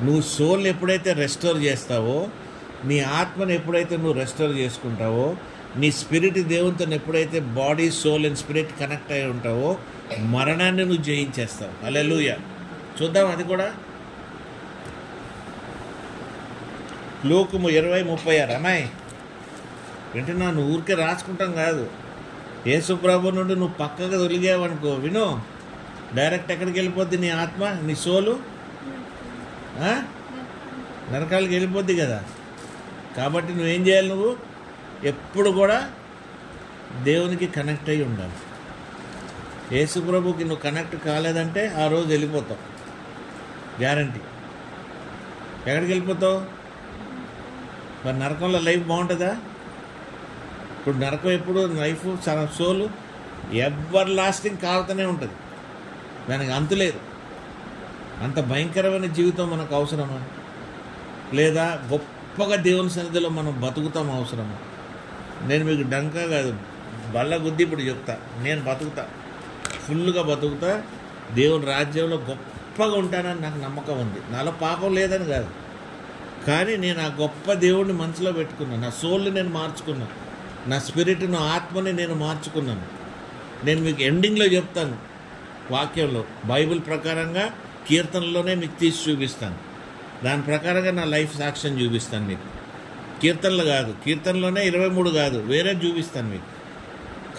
నువ్వు సోల్ని ఎప్పుడైతే రెస్టోర్ చేస్తావో, నీ ఆత్మని ఎప్పుడైతే నువ్వు రెస్టోర్ చేసుకుంటావో, నీ స్పిరిట్ దేవునితో ఎప్పుడైతే body, soul and spirit connect అయి ఉంటావో, మరణాన్ని నువ్వు జయించేస్తావు. హల్లెలూయా. చూద్దాం అది కూడా. లోకము 20:36. అమ్మాయి వింటున్నా? నువ్వు ఊరికే రాసుకుంటాం కాదు. యేసు ప్రభు నుండి నువ్వు పక్కగా తొలిగావనుకో, విను, డైరెక్ట్ ఎక్కడికి వెళ్ళిపోద్ది నీ ఆత్మ, నీ సోలు? నరకాలకి వెళ్ళిపోద్ది కదా. కాబట్టి నువ్వేం చేయాలి? నువ్వు ఎప్పుడు కూడా దేవునికి కనెక్ట్ అయ్యి ఉండాలి. యేసు ప్రభుకి నువ్వు కనెక్ట్ కాలేదంటే ఆ రోజు వెళ్ళిపోతావు, గ్యారంటీ. ఎక్కడికి వెళ్ళిపోతావు? మరి నరకంలో లైఫ్ బాగుంటుందా? ఇప్పుడు నరకం ఎప్పుడు లైఫ్ సోలు ఎవర్ లాస్టింగ్ కాలుతూనే ఉంటుంది, దానికి అంతులేదు. అంత భయంకరమైన జీవితం మనకు అవసరమా? లేదా గొప్పగా దేవుని సన్నిధిలో మనం బతుకుతాం అవసరమా? నేను మీకు డంకా కాదు, బల్ల గుద్ది ఇప్పుడు చెప్తా, నేను బతుకుతా, ఫుల్గా బతుకుతా, దేవుని రాజ్యంలో గొప్పగా ఉంటానని నాకు నమ్మకం ఉంది. నాలో పాపం లేదని కాదు, కానీ నేను ఆ గొప్ప దేవుడిని మనసులో పెట్టుకున్నాను. నా సోల్ని నేను మార్చుకున్నాను, నా స్పిరిట్, నా ఆత్మని నేను మార్చుకున్నాను. నేను మీకు ఎండింగ్లో చెప్తాను, వాక్యంలో బైబిల్ ప్రకారంగా కీర్తనలోనే మీకు తీసి చూపిస్తాను. దాని ప్రకారంగా నా లైఫ్ సాక్ష్యం చూపిస్తాను మీకు. కీర్తనలు కాదు, కీర్తనలోనే 23 కాదు, వేరే చూపిస్తాను మీకు.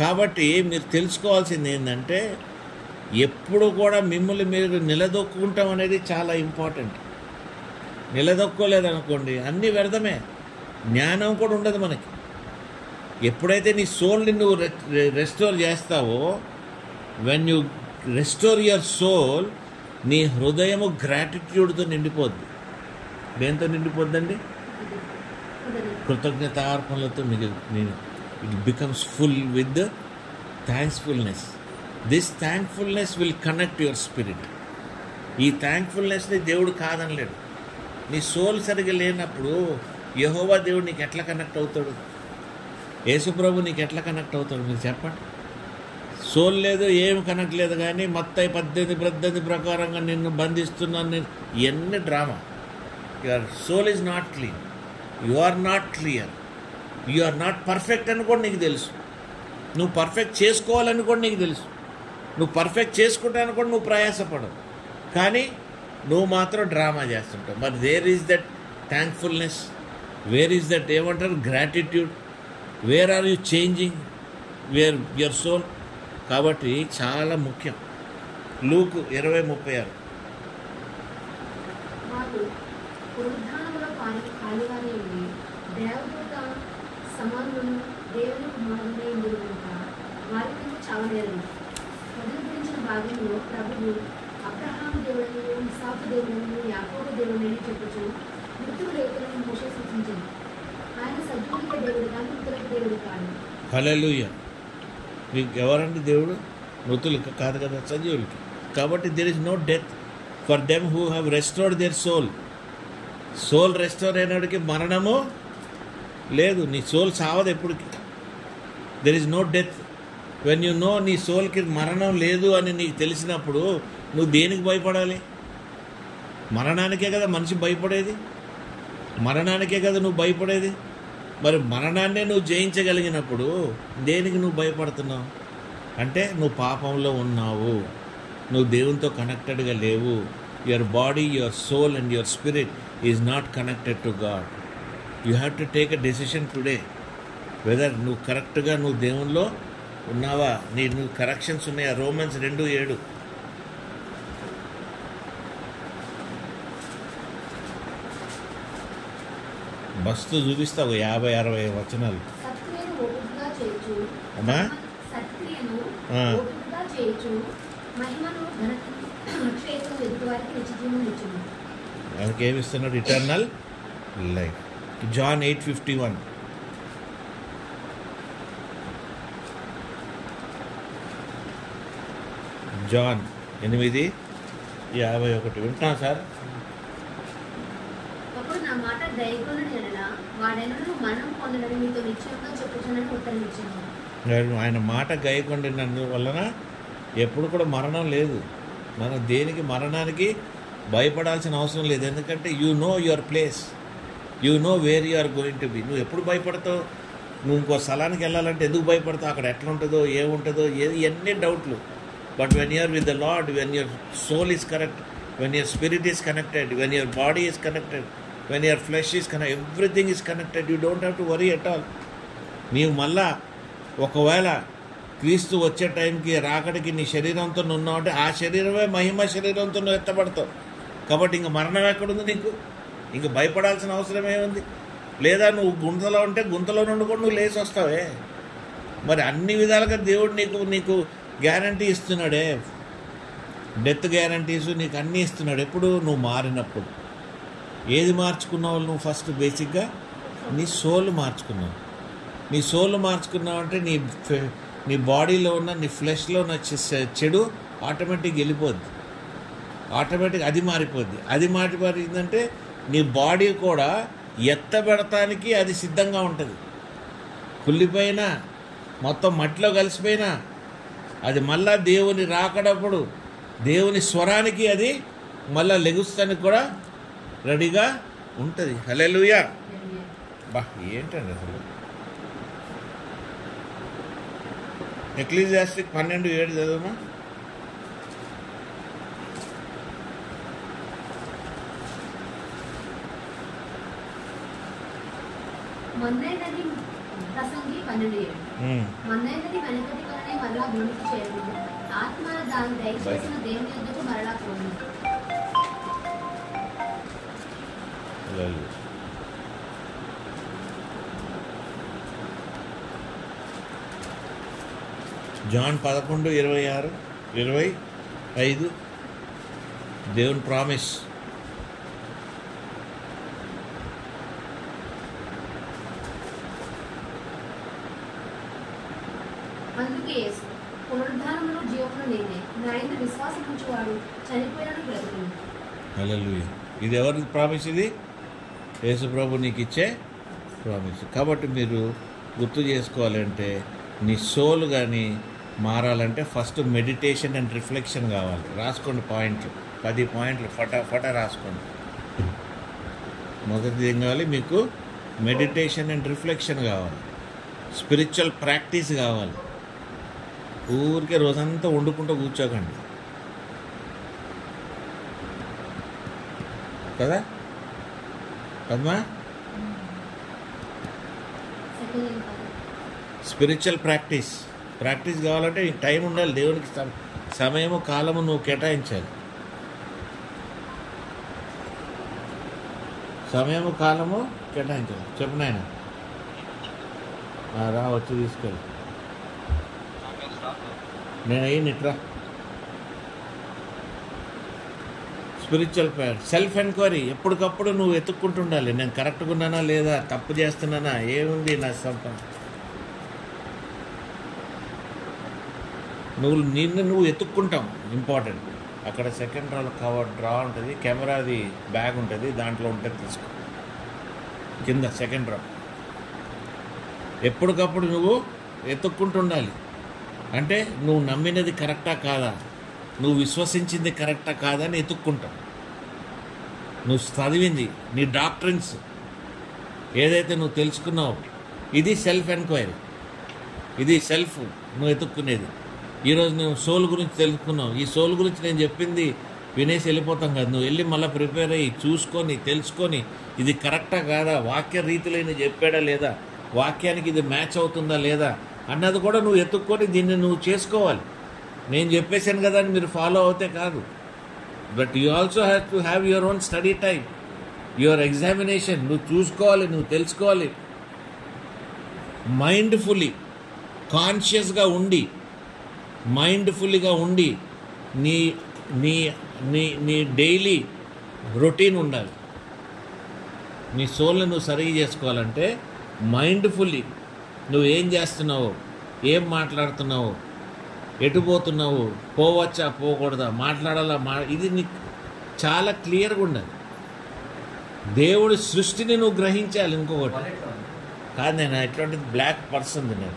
కాబట్టి మీరు తెలుసుకోవాల్సింది ఏంటంటే, ఎప్పుడు కూడా మిమ్మల్ని మీరు నిలదొక్కుంటాం అనేది చాలా ఇంపార్టెంట్. నిలదొక్కోలేదనుకోండి అన్నీ వ్యర్థమే, జ్ఞానం కూడా ఉండదు మనకి. ఎప్పుడైతే నీ సోల్ని నువ్వు రెస్టోర్ చేస్తావో, when you restore your soul, నీ హృదయము గ్రాటిట్యూడ్తో నిండిపోద్ది. దేంతో నిండిపోద్దండి? కృతజ్ఞతార్పణలతో it becomes full with thanksfulness. This thankfulness will connect your spirit. ఈ థ్యాంక్ఫుల్నెస్ని దేవుడు కాదనలేడు. నీ సోల్ సరిగా లేనప్పుడు యెహోవా దేవుడు నీకు ఎట్లా కనెక్ట్ అవుతాడు? యేసుప్రభు నీకు ఎట్లా కనెక్ట్ అవుతాడు? మీరు చెప్పండి. సోల్ లేదు, ఏమి కనెక్ట్ లేదు. కానీ మత్తయి 18 ప్రకారంగా నిన్ను బంధిస్తున్నాను నేను, ఇవన్నీ drama. Your soul is not clean, you are not clear, you are not perfect అని కూడా నీకు తెలుసు. నువ్వు పర్ఫెక్ట్ చేసుకోవాలని కూడా నీకు తెలుసు. నువ్వు పర్ఫెక్ట్ చేసుకుంటాను కూడా నువ్వు ప్రయాసపడవు, కానీ నువ్వు మాత్రం డ్రామా చేస్తుంటావు. మరి where is that thankfulness? Where is that ఏమంటారు gratitude? Where are you changing where your soul? కాబట్టి చాలా ముఖ్యం. లూకు 20:36. వారు పునరుద్ధానములో పాలుగానే ఉండి దేవదూత సమానులను దేవుని కుమారులే ఇందులు కనుక వారిని చావలేరు. మొదలు గురించిన భాగంలో ప్రభువు అబ్రహాము దేవుడని, ఇసాకు దేవుడని, యాకోబు దేవుడని చెప్పుచు మృతుల దేవతలను మోషే సూచించింది. ఆయన సజీవులకే దేవుడు కానీ మృతులకు దేవుడు కాదు. హల్లెలూయా. మీకు ఎవరండి దేవుడు? మృతులకి కాదు కదా, సజీవులకి. కాబట్టి there is no death for them who have restored their soul. Soul restore అయినడికి మరణము లేదు. నీ సోల్ సావదు ఎప్పటికి. There is no death. When you know నీ సోల్కి మరణం లేదు అని నీకు తెలిసినప్పుడు నువ్వు దేనికి భయపడాలి? మరణానికే కదా మనిషి భయపడేది, మరణానికే కదా నువ్వు భయపడేది. మరి మరణాన్నే నువ్వు జయించగలిగినప్పుడు దేనికి నువ్వు భయపడుతున్నావు? అంటే నువ్వు పాపంలో ఉన్నావు, నువ్వు దేవునితో కనెక్టెడ్గా లేవు. Your body, your soul and your spirit is not connected to God. You have to take a decision today whether నువ్వు కరెక్ట్గా నువ్వు దేవునిలో ఉన్నావా, నువ్వు కరెక్షన్స్ ఉన్నాయా? రోమన్స్ 2:7. బస్తు చూపిస్తావు 50-60 వచనాలు. సత్క్రియను ఓపికగా చేయొచ్చు, అమ్మా సత్క్రియను ఓపికగా చేయొచ్చు, మహిమను ఘనక్షేత్రం ఎదుటివారికి నిత్యజీవం ఇచ్చును. మనకి ఏమిస్తున్నాడు? Eternal life. జాన్ 8:51. జాన్ 8:51. వింటున్నా సార్? అప్పుడు నా మాట దయగొనని ఎడల వాడెన్నడూ మరణం పొందడని మీతో నిశ్చయంగా చెప్పుచునని ఉత్తరం ఇచ్చాను. ఆయన మాట గైకొండినందు వలన ఎప్పుడు కూడా మరణం లేదు. మనం దేనికి మరణానికి భయపడాల్సిన అవసరం లేదు. ఎందుకంటే you know your place, you know where you are going to be. నువ్వు ఎప్పుడు భయపడతావు? నువ్వు ఇంకో స్థలానికి వెళ్ళాలంటే ఎందుకు భయపడతావు? అక్కడ ఎట్లా ఉంటుందో, ఏముంటుందో, ఇవన్నీ డౌట్లు. But when you're with the Lord, when your soul is correct, when your spirit is connected, when your body is connected, when your flesh is connect, everything is connected. You don't have to worry at all. నీవు మళ్ళా ఒకవేళ క్రీస్తు వచ్చే టైంకి రాకడికి నీ శరీరంతో ఉన్నావు అంటే ఆ శరీరమే మహిమ శరీరంతో నువ్వు ఎత్తపడతావు. కాబట్టి ఇంక మరణం ఎక్కడుంది నీకు? ఇంక భయపడాల్సిన అవసరం ఏముంది? లేదా నువ్వు గుంతలో ఉంటే గుంతలో నుండి కూడా నువ్వు లేచి వస్తావే. మరి అన్ని విధాలుగా దేవుడు నీకు గ్యారంటీ ఇస్తున్నాడే, డెత్ గ్యారంటీస్ నీకు అన్నీ ఇస్తున్నాడు. ఎప్పుడు? నువ్వు మారినప్పుడు. ఏది మార్చుకున్నావు నువ్వు? ఫస్ట్ బేసిక్గా నీ సోల్ మార్చుకున్నావు. నీ సోల్ మార్చుకున్నావు అంటే నీ బాడీలో ఉన్న, నీ ఫ్లెష్లో ఉన్న చెడు ఆటోమేటిక్గా వెళ్ళిపోద్ది. ఆటోమేటిక్ అది మారిపోద్ది. అది మారిపోయిందంటే నీ బాడీ కూడా ఎత్తబెడటానికి అది సిద్ధంగా ఉంటుంది. కుళ్ళిపోయినా మొత్తం మట్టిలో కలిసిపోయినా అది మళ్ళా దేవుని రాకడప్పుడు దేవుని స్వరానికి అది మళ్ళా లెగుస్తానికి కూడా రెడీగా ఉంటుంది. హల్లెలూయా. బా ఏంటండి అసలు. ఎక్లీసియాస్టిక్ 12:7 చదువుమా. మన్నైనది ప్రసంగి 12:7. మన్నైనది వెనకటి వలనే మరలా భూమికి చేరును, ఆత్మ దాని దయచేసిన దేవుని యొద్దకు మరలా పోను. జాన్ 11:26-25 దేవుని ప్రామిస్. అందుకే యేసు, పునరుద్ధానమును జీవమును నేనే, నా యందు విశ్వాసం ఉంచువాడు చనిపోయినను బ్రతుకును. హల్లెలూయా. ఇది ఎవరి ప్రామిస్? ఇది యేసు ప్రభు నీకు ఇచ్చే ప్రామిస్. కాబట్టి మీరు గుర్తు చేసుకోవాలంటే నీ సోల్ కానీ మారాలంటే ఫస్ట్ మెడిటేషన్ అండ్ రిఫ్లెక్షన్ కావాలి. రాసుకోండి పాయింట్లు, 10 పాయింట్లు ఫటా రాసుకోండి. మొదటిది ఏం కావాలి? మీకు మెడిటేషన్ అండ్ రిఫ్లెక్షన్ కావాలి, స్పిరిచువల్ ప్రాక్టీస్ కావాలి. ఊరికే రోజంతా వండుకుంటూ కూర్చోకండి కదా కదమ్మా. స్పిరిచువల్ ప్రాక్టీస్ కావాలంటే టైం ఉండాలి. దేవునికి సమయము కాలము నువ్వు కేటాయించాలి. సమయము కాలము కేటాయించాలి. చెప్పు నాయన. రా వచ్చి తీసుకెళ్ళి. నేను అయ్యినిట్రా. స్పిరిచువల్ సెల్ఫ్ ఎంక్వైరీ ఎప్పటికప్పుడు నువ్వు ఎత్తుక్కుంటుండాలి. నేను కరెక్ట్గా ఉన్నానా లేదా, తప్పు చేస్తున్నానా, ఏముంది నా నిన్ను నువ్వు ఎత్తుక్కుంటాం. ఇంపార్టెంట్. అక్కడ సెకండ్ రాలో డ్రా ఉంటుంది, కెమెరాది బ్యాగ్ ఉంటుంది, దాంట్లో ఉంటుంది, తీసుకో. కింద సెకండ్ రా. ఎప్పటికప్పుడు నువ్వు ఎత్తుక్కుంటుండాలి. అంటే నువ్వు నమ్మినది కరెక్టా కాదా, నువ్వు విశ్వసించింది కరెక్టా కాదా అని ఎత్తుక్కుంటావు. నువ్వు చదివింది, నీ డాక్ట్రిన్స్ ఏదైతే నువ్వు తెలుసుకున్నావు, ఇది సెల్ఫ్ ఎంక్వైరీ. ఇది సెల్ఫ్ నువ్వు ఎత్తుక్కునేది. ఈరోజు నువ్వు సోల్ గురించి తెలుసుకున్నావు. ఈ సోల్ గురించి నేను చెప్పింది వినేసి వెళ్ళిపోతాం కదా. నువ్వు వెళ్ళి మళ్ళీ ప్రిపేర్ అయ్యి చూసుకొని తెలుసుకొని ఇది కరెక్టా కాదా, వాక్య రీతిలో ఈయన చెప్పాడా లేదా, వాక్యానికి ఇది మ్యాచ్ అవుతుందా లేదా అన్నది కూడా నువ్వు ఎత్తుక్కొని దీన్ని నువ్వు చేసుకోవాలి. నేను చెప్పేశాను కదా అని మీరు ఫాలో అవుతే కాదు. But you also have to have your own study time, your examination. నువ్వు చూసుకోవాలి, నువ్వు తెలుసుకోవాలి. మైండ్ఫుల్లీ కాన్షియస్గా ఉండి, మైండ్ఫుల్గా ఉండి నీ నీ నీ నీ డైలీ రొటీన్ ఉండాలి. నీ సోల్ని నువ్వు సరిగా చేసుకోవాలంటే మైండ్ఫుల్లీ నువ్వు ఏం చేస్తున్నావు, ఏం మాట్లాడుతున్నావు, ఎటు పోతున్నావు, పోవచ్చా పోకూడదా, మాట్లాడాలా ఇది నీకు చాలా క్లియర్గా ఉండాలి. దేవుడి సృష్టిని నువ్వు గ్రహించాలి. ఇంకొకటి కాదు, నేను ఎట్లాంటిది బ్లాక్ పర్సన్, నేను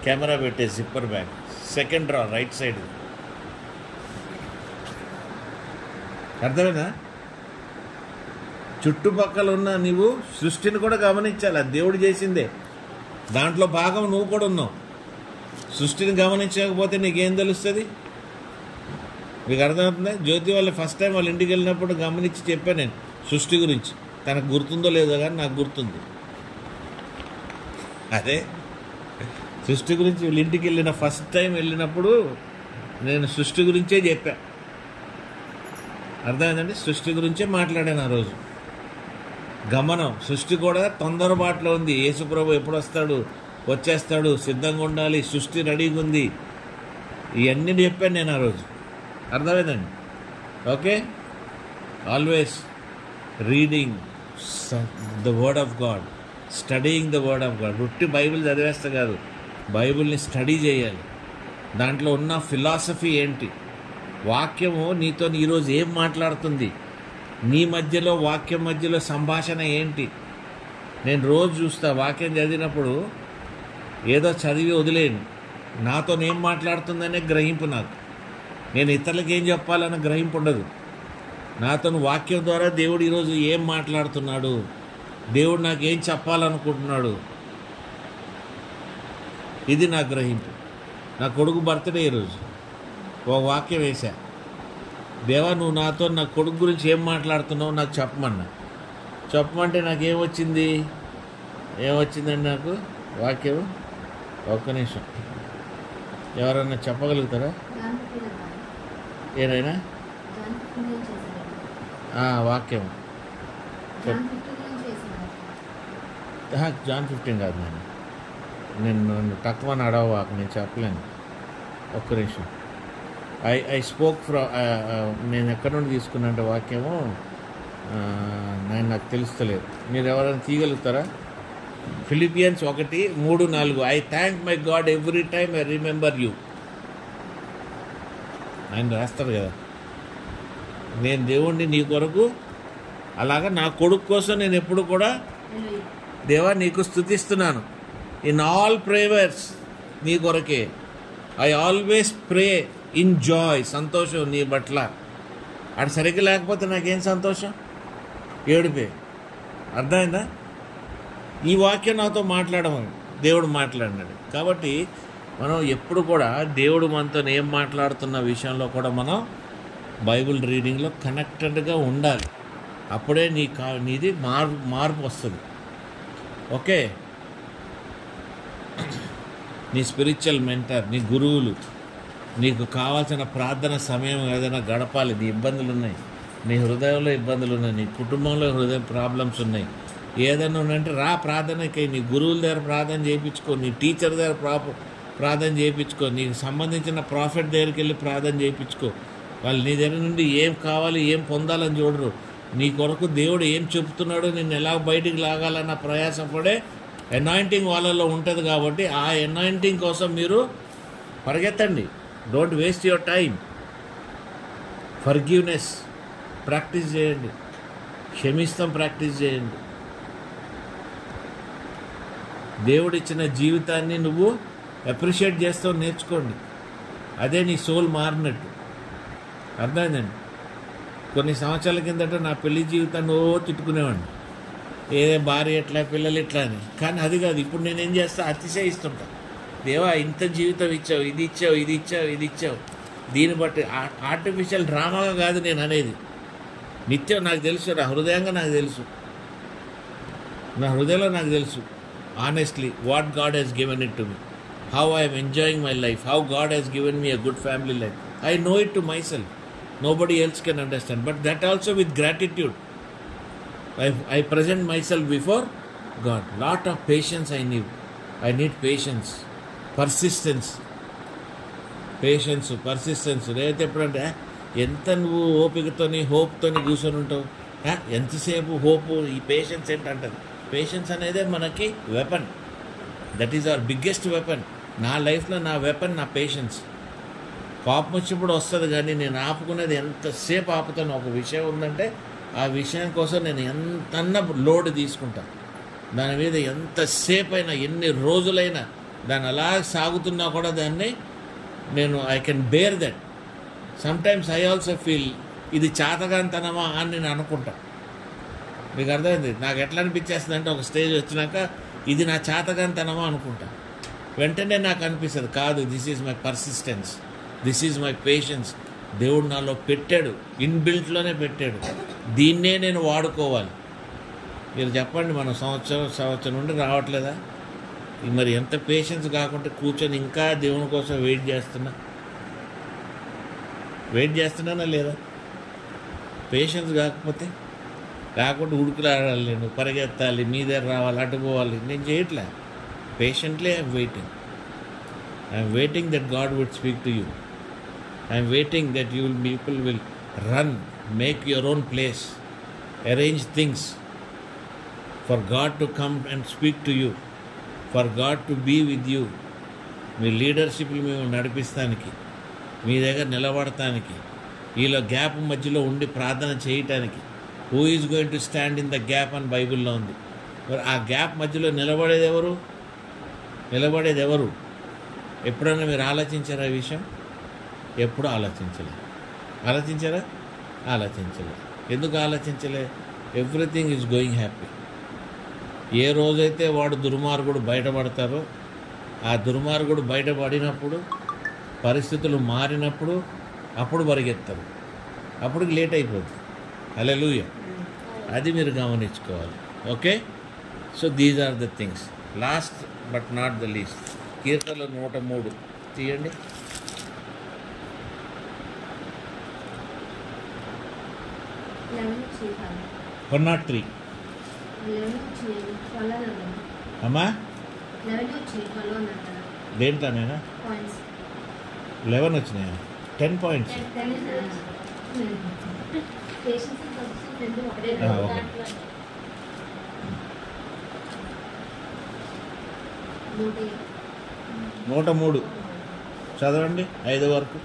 కెమెరా పెట్టే జిప్పర్ బ్యాగ్ సెకండ్ రా రైట్ సైడ్. అర్థమైనా? చుట్టుపక్కల ఉన్న నీవు సృష్టిని కూడా గమనించాలి. అది దేవుడు చేసిందే, దాంట్లో భాగం నువ్వు కూడా ఉన్నావు. సృష్టిని గమనించకపోతే నీకేం తెలుస్తుంది? మీకు అర్థమవుతుందా? జ్యోతి వాళ్ళు ఫస్ట్ టైం వాళ్ళ ఇంటికి వెళ్ళినప్పుడు గమనించి చెప్పాను నేను సృష్టి గురించి. తనకు గుర్తుందో లేదో కానీ నాకు గుర్తుంది. అదే సృష్టి గురించి వీళ్ళ ఇంటికి వెళ్ళిన ఫస్ట్ టైం వెళ్ళినప్పుడు నేను సృష్టి గురించే చెప్పా. అర్థమైందండి? సృష్టి గురించే మాట్లాడాను ఆ రోజు. గమనం, సృష్టి కూడా తొందరబాటులో ఉంది. యేసుప్రభు ఎప్పుడు వస్తాడు, వచ్చేస్తాడు, సిద్ధంగా ఉండాలి, సృష్టి రెడీగా ఉంది, ఇవన్నీ చెప్పాను నేను ఆ రోజు. అర్థమైందండి? Okay. Always reading the word of God, studying the word of God. ఉట్టి బైబిల్ చదివేస్తా కాదు, బైబిల్ని స్టడీ చేయాలి. దాంట్లో ఉన్న ఫిలాసఫీ ఏంటి, వాక్యము నీతో ఈరోజు ఏం మాట్లాడుతుంది, నీ మధ్యలో వాక్యం మధ్యలో సంభాషణ ఏంటి. నేను రోజు చూస్తా వాక్యం చదివినప్పుడు ఏదో చదివి వదిలేను. నాతో ఏం మాట్లాడుతుందనే గ్రహింపు నాకు. నేను ఇతరులకు ఏం చెప్పాలన్న గ్రహింపు ఉండదు. నాతో వాక్యం ద్వారా దేవుడు ఈరోజు ఏం మాట్లాడుతున్నాడు, దేవుడు నాకు ఏం చెప్పాలనుకుంటున్నాడు, ఇది నా గ్రహింపు. నా కొడుకు బర్త్డే ఈరోజు ఒక వాక్యం వేశా, దేవా నువ్వు నాతో నా కొడుకు గురించి ఏం మాట్లాడుతున్నావు నాకు చెప్పమంటే నాకేమొచ్చింది, ఏమొచ్చిందండి నాకు వాక్యం? ఒక్క నిమిషం, ఎవరన్నా చెప్పగలుగుతారా? ఏదైనా వాక్యం జాన్ 15 కాదు, నేను తక్కువ అడవవాకు, నేను చెప్పలేను. ఒక్క నిమిషం. ఐ స్పోక్ ఫ్రమ్, నేను ఎక్కడి నుండి తీసుకున్నాంటే వాక్యము నాకు తెలుస్తలేదు. మీరు ఎవరైనా తీయగలుగుతారా? Philippians 1:3-4. I thank my God every time I remember you. ఆయన రాస్తారు కదా, నేను దేవుణ్ణి నీ కొరకు, అలాగా నా కొడుకు కోసం నేను ఎప్పుడు కూడా దేవా నీకు స్తుతిస్తున్నాను. ఇన్ ఆల్ ప్రేయర్స్ నీ కొరకే. I always pray in Joy, సంతోషం నీ పట్ల. అది సరిగ్గా లేకపోతే నాకేం సంతోషం? ఏడుపే. అర్థమైందా? ఈ వాక్యం నాతో మాట్లాడమని దేవుడు మాట్లాడినాడు. కాబట్టి మనం ఎప్పుడు కూడా దేవుడు మనతో ఏం మాట్లాడుతున్న విషయంలో కూడా మనం బైబిల్ రీడింగ్లో కనెక్టెడ్గా ఉండాలి. అప్పుడే నీది మార్పు వస్తుంది. ఓకే, నీ స్పిరిచువల్ మెంటర్, నీ గురువులు, నీకు కావాల్సిన ప్రార్థన సమయం ఏదైనా గడపాలి. నీ ఇబ్బందులు ఉన్నాయి, నీ హృదయంలో ఇబ్బందులు ఉన్నాయి, నీ కుటుంబంలో హృదయ ప్రాబ్లమ్స్ ఉన్నాయి, ఏదైనా ఉందంటే రా ప్రార్థనకి. నీ గురువుల దగ్గర ప్రార్థన చేయించుకో, నీ టీచర్ దగ్గర ప్రార్థన చేయించుకో, నీకు సంబంధించిన ప్రాఫిట్ దగ్గరికి వెళ్ళి ప్రార్థన చేయించుకో. వాళ్ళు నీ దగ్గర నుండి ఏం కావాలి, ఏం పొందాలని చూడరు. నీ కొరకు దేవుడు ఏం చెప్తున్నాడో నిన్ను ఎలా బయటికి లాగాలన్న ప్రయాసం పడే అనాయింటింగ్ వాళ్ళలో ఉంటుంది. కాబట్టి ఆ అనాయింటింగ్ కోసం మీరు పరిగెత్తండి. Don't waste your time. Forgiveness practice చేయండి, క్షమిస్తాం ప్రాక్టీస్ చేయండి. దేవుడిచ్చిన జీవితాన్ని నువ్వు అప్రిషియేట్ చేస్తావు, నేర్చుకోండి. అదే నీ సోల్ మారినట్టు. అర్థమైందండి? కొన్ని సంవత్సరాల కిందట నా పెళ్లి జీవితాన్ని తిట్టుకునేవాడిని, ఏదే భార్య ఎట్లా, పిల్లలు ఎట్లా అని. కానీ అది కాదు, ఇప్పుడు నేనేం చేస్తా, అతిశయిస్తుంటా. దేవా ఇంత జీవితం ఇచ్చావు, ఇది ఇచ్చావు, ఇది ఇచ్చావు, ఇది ఇచ్చావు. దీన్ని బట్టి ఆర్టిఫిషియల్ డ్రామాగా కాదు నేను అనేది. నిత్యం నాకు తెలుసు, నా హృదయంగా నాకు తెలుసు, నా హృదయంలో నాకు తెలుసు. Honestly what God has given it to me, how I'm enjoying my life, how God has given me a good family life. I know it to myself. Nobody else can understand. But that also with gratitude. I present myself before God. Lot of patience I need. I need patience. Persistence. Persistence. రేతే ఎప్పుడంటే ఎంత నువ్వు ఓపికతోని హోప్తోని కూర్చొని ఉంటావు. ఎంతసేపు hope, ఈ patience ఏంటంటది. Patience అనేది మనకి weapon. That is our biggest weapon. నా లైఫ్లో నా వెపన్ నా పేషెన్స్. కోపం వచ్చినప్పుడు వస్తుంది, కానీ నేను ఆపుకునేది ఎంతసేపు ఆపుతాను. ఒక విషయం ఉందంటే ఆ విషయం కోసం నేను ఎంతన్నా లోడ్ తీసుకుంటాను. దాని మీద ఎంతసేపు అయినా, ఎన్ని రోజులైనా దాన్ని అలా సాగుతున్నా కూడా దాన్ని నేను I can bear that. Sometimes I also feel ఇది చాతగాంతనమా అని నేను అనుకుంటా. మీకు అర్థమైంది? నాకు ఎట్లా అనిపించేస్తుంది అంటే, ఒక స్టేజ్ వచ్చినాక ఇది నా చాతగాంతనమా అనుకుంటా. వెంటనే నాకు అనిపిస్తుంది కాదు, this is my persistence, this is my patience. దేవుడు నాలో పెట్టాడు, ఇన్బిల్ట్లోనే పెట్టాడు. దీన్నే నేను వాడుకోవాలి. మీరు చెప్పండి, మనం సంవత్సరం నుండి రావట్లేదా? మరి ఎంత పేషెన్స్ కాకుండా కూర్చొని ఇంకా దేవుని కోసం వెయిట్ చేస్తున్నానా లేదా? పేషెన్స్ కాకపోతే ఉడుకులాడాలి, నేను పరిగెత్తాలి, మీ దగ్గర రావాలి, అడ్డుకోవాలి. నేను చేయట్లే. Patiently I'm waiting that God would speak to you. I'm waiting that people will run, make your own place, arrange things for God to come and speak to you, for God to be with you. మీ లీడర్షిప్లు మేము నడిపిస్తానికి, మీ దగ్గర నిలబడటానికి, ఈలో gap మధ్యలో ఉండి ప్రార్థన చేయటానికి. Who is going to stand in the gap అని బైబిల్లో ఉంది. మరి ఆ గ్యాప్ మధ్యలో నిలబడేది ఎవరు? నిలబడేది ఎవరు? ఎప్పుడైనా మీరు ఆలోచించారా ఈ విషయం? ఎప్పుడు ఆలోచించలేదు. ఆలోచించారా? ఆలోచించలేదు. ఎందుకు ఆలోచించలే? Everything is going happy. ఏ రోజైతే వాడు దుర్మార్గుడు బయటపడతారో, ఆ దుర్మార్గుడు బయటపడినప్పుడు, పరిస్థితులు మారినప్పుడు అప్పుడు పరిగెత్తారు, అప్పుడు లేట్ అయిపోతుంది. హల్లెలూయా. అది మీరు గమనించుకోవాలి. Okay, so these are the things. Last but not the least, కీర్తనలు 103 తీయండి. One nought three. అమ్మా దేంట్లోనైనా 11 వచ్చినాయా? 10 పాయింట్స్. ఓకే. 103 చదవండి 5 వరకు.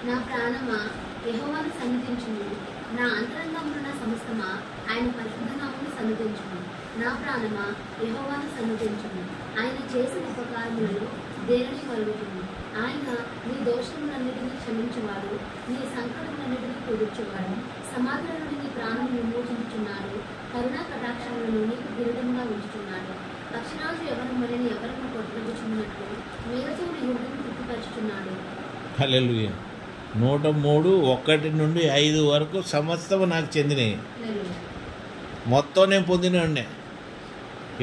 నా ప్రాణమా యెహోవాను సన్నిధించుము, నా అంతరంగమున సమస్తమా ఆయన పరిశుద్ధ నామమును సన్నిధించుము. నా ప్రాణమా యెహోవాను సన్నిధించుము, ఆయన చేసిన ఉపకారములను దేనిని మరుగుచుము. ఆయన నీ దోషములన్నిటినీ క్షమించువాడు, నీ సంకటములన్నిటినీ కుదుర్చువాడు. సమాధుల నుండి నీ ప్రాణం విమోచించుచున్నాడు, కరుణా కటాక్షములను నీకు కిరీటంగా ఉంచుచున్నాడు. పక్షిరాజు ఎవరు మరిని ఎవరిని కొట్టుకుచున్నట్లు మేలుతో నీ హృదయం తృప్తిపరచుచున్నాడు. హల్లెలూయా. 103 1 నుండి 5 వరకు సమస్తము నాకు చెందినవి. మొత్తం నేను పొందినండి.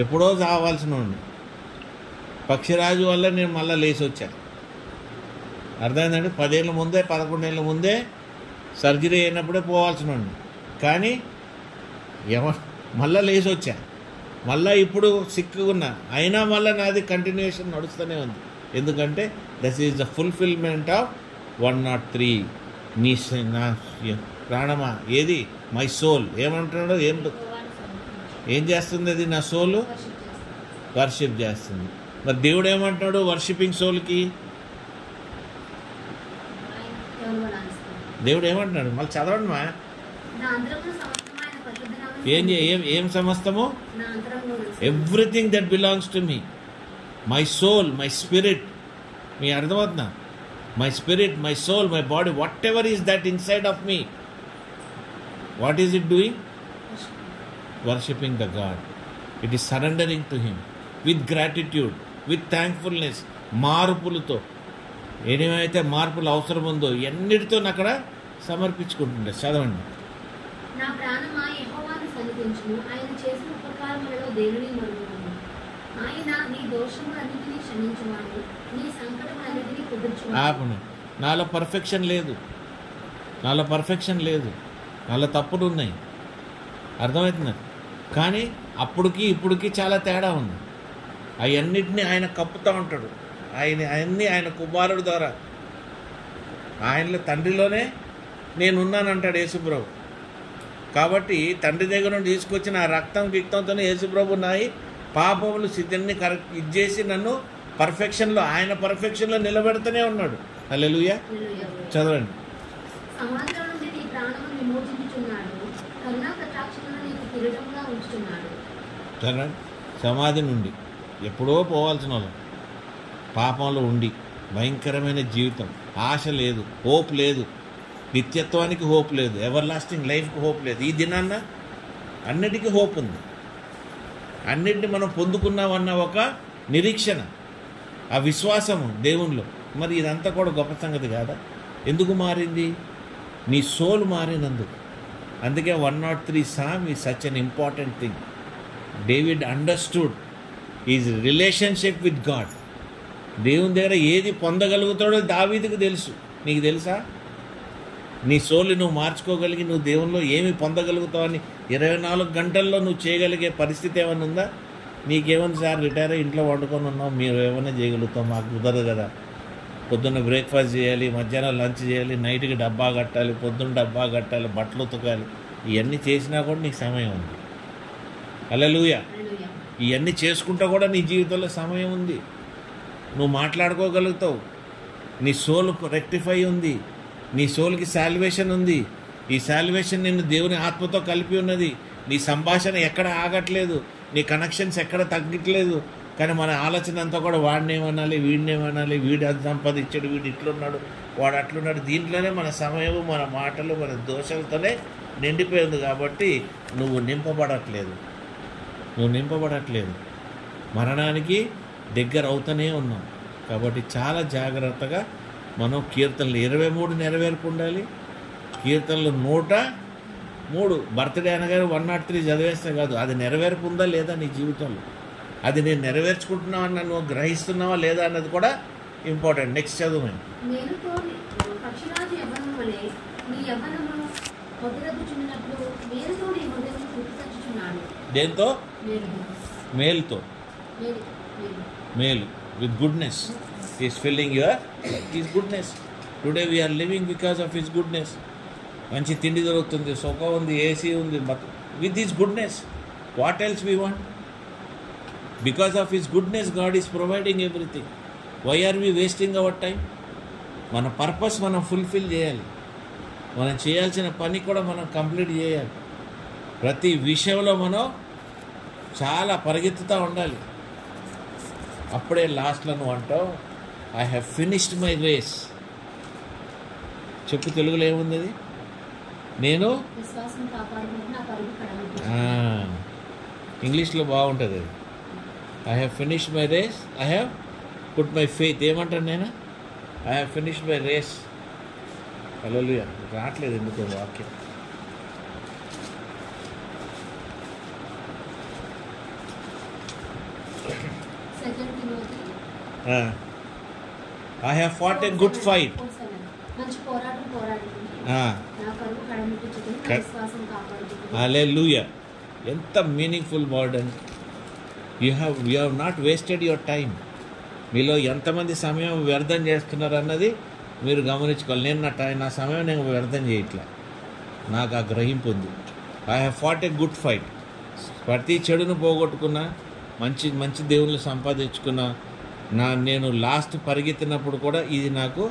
ఎప్పుడో చావాల్సిన ఉండి పక్షిరాజు వల్ల నేను మళ్ళీ లేచి వచ్చాను. అర్థమైందండి. 10 ఏళ్ళ ముందే 11 ఏళ్ళ ముందే సర్జరీ అయినప్పుడే పోవాల్సిన ఉండి, కానీ మళ్ళీ లేచి వచ్చా. మళ్ళీ ఇప్పుడు సిక్కున్నా, అయినా మళ్ళీ నాది కంటిన్యూషన్ నడుస్తూనే ఉంది. ఎందుకంటే that is the fulfilment of 103. నీ నా ప్రాణమా ఏది? మై సోల్ ఏమంటున్నాడు? ఏం చేస్తుంది అది? నా సోలు వర్షిప్ చేస్తుంది. మరి దేవుడు ఏమంటున్నాడు వర్షిపింగ్ సోల్కి? దేవుడు ఏమంటున్నాడు? మళ్ళీ చదవండి మా. ఏం సమస్తము? Everything that belongs to me, my soul, my spirit. మీ అర్థమవుతుందా? My spirit, my soul, my body, whatever is that inside of me, what is it doing? Worshipping the God. It is surrendering to him with gratitude, with thankfulness. మార్పులతో ఏమైతే మార్పులు అవసరం ఉందో ఎన్నిటితో అక్కడ సమర్పించుకుంటుండే. చదవండి. నా ప్రాణమా యెహోవాను సన్నిధించుము, ఆయన చేసిన ఉపకారములలో దేనిని మరుగుచుము. ఆయన నీ దోషములన్నిటినీ క్షమించువాడు, నీ సంకటములన్నిటినీ కుదుర్చువాడు. ఆపను. నాలో పర్ఫెక్షన్ లేదు, నాలో పర్ఫెక్షన్ లేదు, నాలో తప్పులు ఉన్నాయి. అర్థమవుతుంది. కానీ అప్పటికి ఇప్పటికి చాలా తేడా ఉంది. అవన్నిటినీ ఆయన కప్పుతూ ఉంటాడు. అవన్నీ ఆయన కుమారుడు ద్వారా, ఆయనలో తండ్రిలోనే నేనున్నానంటాడు యేసుప్రభు. కాబట్టి తండ్రి దగ్గర నుండి తీసుకొచ్చిన ఆ రక్తం గిక్తంతోనే యేసుప్రభు నాయి పాపములు సిద్ధిని కరెక్ట్ ఇచ్చేసి నన్ను పర్ఫెక్షన్లో, ఆయన పర్ఫెక్షన్లో నిలబెడుతూనే ఉన్నాడు. హల్లెలూయా. చదవండి. సమాధుల నుండి నీ ప్రాణమును విమోచించుచున్నాడు, కరుణా కటాక్షములను నీకు కిరీటంగా ఉంచుచున్నాడు. చదవండి. సమాధి నుండి ఎప్పుడో పోవాల్సిన వాళ్ళు, పాపంలో ఉండి భయంకరమైన జీవితం, ఆశ లేదు, హోప్ లేదు, నిత్యత్వానికి హోప్ లేదు, ఎవర్ లాస్టింగ్ లైఫ్కి హోప్ లేదు. ఈ దినాన్న అన్నిటికీ హోప్ ఉంది. అన్నిటిని మనం పొందుకున్నామన్న ఒక నిరీక్షణ, ఆ విశ్వాసము దేవునిలో. మరి ఇదంతా కూడా గొప్ప సంగతి కాదా? ఎందుకు మారింది? నీ సోల్ మారినందుకు. అందుకే 103 psalm is such an important thing. David understood is relationship with God. దేవుని దగ్గర ఏది పొందగలుగుతాడో దావీదుకు తెలుసు. నీకు తెలుసా? నీ సోలు నువ్వు మార్చుకోగలిగి నువ్వు దేవునిలో ఏమి పొందగలుగుతావని 24 గంటల్లో నువ్వు చేయగలిగే పరిస్థితి ఏమైనా ఉందా? నీకేమన్నా సార్ రిటైర్ అయ్యి ఇంట్లో వండుకొని ఉన్నావు, మీరు ఏమైనా చేయగలుగుతాం, మాకు కుదరదు కదా. పొద్దున్న బ్రేక్ఫాస్ట్ చేయాలి, మధ్యాహ్నం లంచ్ చేయాలి, నైట్కి డబ్బా కట్టాలి, పొద్దున్న డబ్బా కట్టాలి, బట్టలు ఉతకాలి. ఇవన్నీ చేసినా కూడా నీకు సమయం ఉంది. హల్లెలూయా. ఇవన్నీ చేసుకుంటా కూడా నీ జీవితంలో సమయం ఉంది. నువ్వు మాట్లాడుకోగలుగుతావు. నీ సోల్ రెక్టిఫై ఉంది, నీ సోల్కి సాల్వేషన్ ఉంది. ఈ సాల్వేషన్ నిన్ను దేవుని ఆత్మతో కలిపి ఉన్నది. నీ సంభాషణ ఎక్కడ ఆగట్లేదు, నీ కనెక్షన్స్ ఎక్కడ తగ్గట్లేదు. కానీ మన ఆలోచన అంతా కూడా వాడినేమనాలి, వీడినేమనాలి, వీడు అది సంపాదించాడు, వీడు ఇట్లున్నాడు, వాడు అట్లున్నాడు, దీంట్లోనే మన సమయము, మన మాటలు, మన దోషాలతోనే నిండిపోయింది. కాబట్టి నువ్వు నింపబడట్లేదు, మరణానికి దగ్గర అవుతూనే ఉన్నాం. కాబట్టి చాలా జాగ్రత్తగా మనం కీర్తనలు 23 నెరవేర్పు ఉండాలి. కీర్తనలు 103 బర్త్డే అనగానే 103 చదివేస్తే కాదు, అది నెరవేర్పు ఉందా లేదా నీ జీవితంలో, అది నేను నెరవేర్చుకుంటున్నావు అన్న నువ్వు గ్రహిస్తున్నావా లేదా అన్నది కూడా ఇంపార్టెంట్. నెక్స్ట్ చదువు మేము. దేంతో? మేలుతో. మేలు with goodness is filling your his goodness. Today we're living because of his goodness. మంచి తిండి దొరుకుతుంది, సోఫా ఉంది, ఏసీ ఉంది, with his goodness. What else we want? Because of his goodness God is providing everything. Why are we wasting our time? మన purpose మనం fulfil చేయాలి, మనం చేయాల్సిన పని కూడా మనం కంప్లీట్ చేయాలి. ప్రతి విషయంలో మనం చాలా పరిగెత్తుతూ ఉండాలి. అప్పుడే లాస్ట్లో నువ్వు అంటావు, I have finished my race. చెప్పు తెలుగులో ఏముంది అది? నేను ఇంగ్లీష్లో బాగుంటుంది అది. I have finished my race, I have put my faith. ఏమంటాను నేను? I have finished my race. Hallelujah. రావట్లేదు ఎందుకో వాక్యం. I have fought a good fight. Hallelujah. ఎంత మీనింగ్ఫుల్ వర్డ్ అండి. You have not wasted your time. మీలో ఎంతమంది సమయం వ్యర్థం చేస్తున్నారు అన్నది మీరు గమనించుకోవాలి. నేను నా సమయం నేను వ్యర్థం చేయట్లా, నాకు ఆ గ్రహింపు ఉంది. I have fought a good fight. ప్రతి చెడును పోగొట్టుకున్నా, మంచి దేవుళ్ళు సంపాదించుకున్నా, నేను లాస్ట్ పరిగెత్తినప్పుడు కూడా ఇది నాకు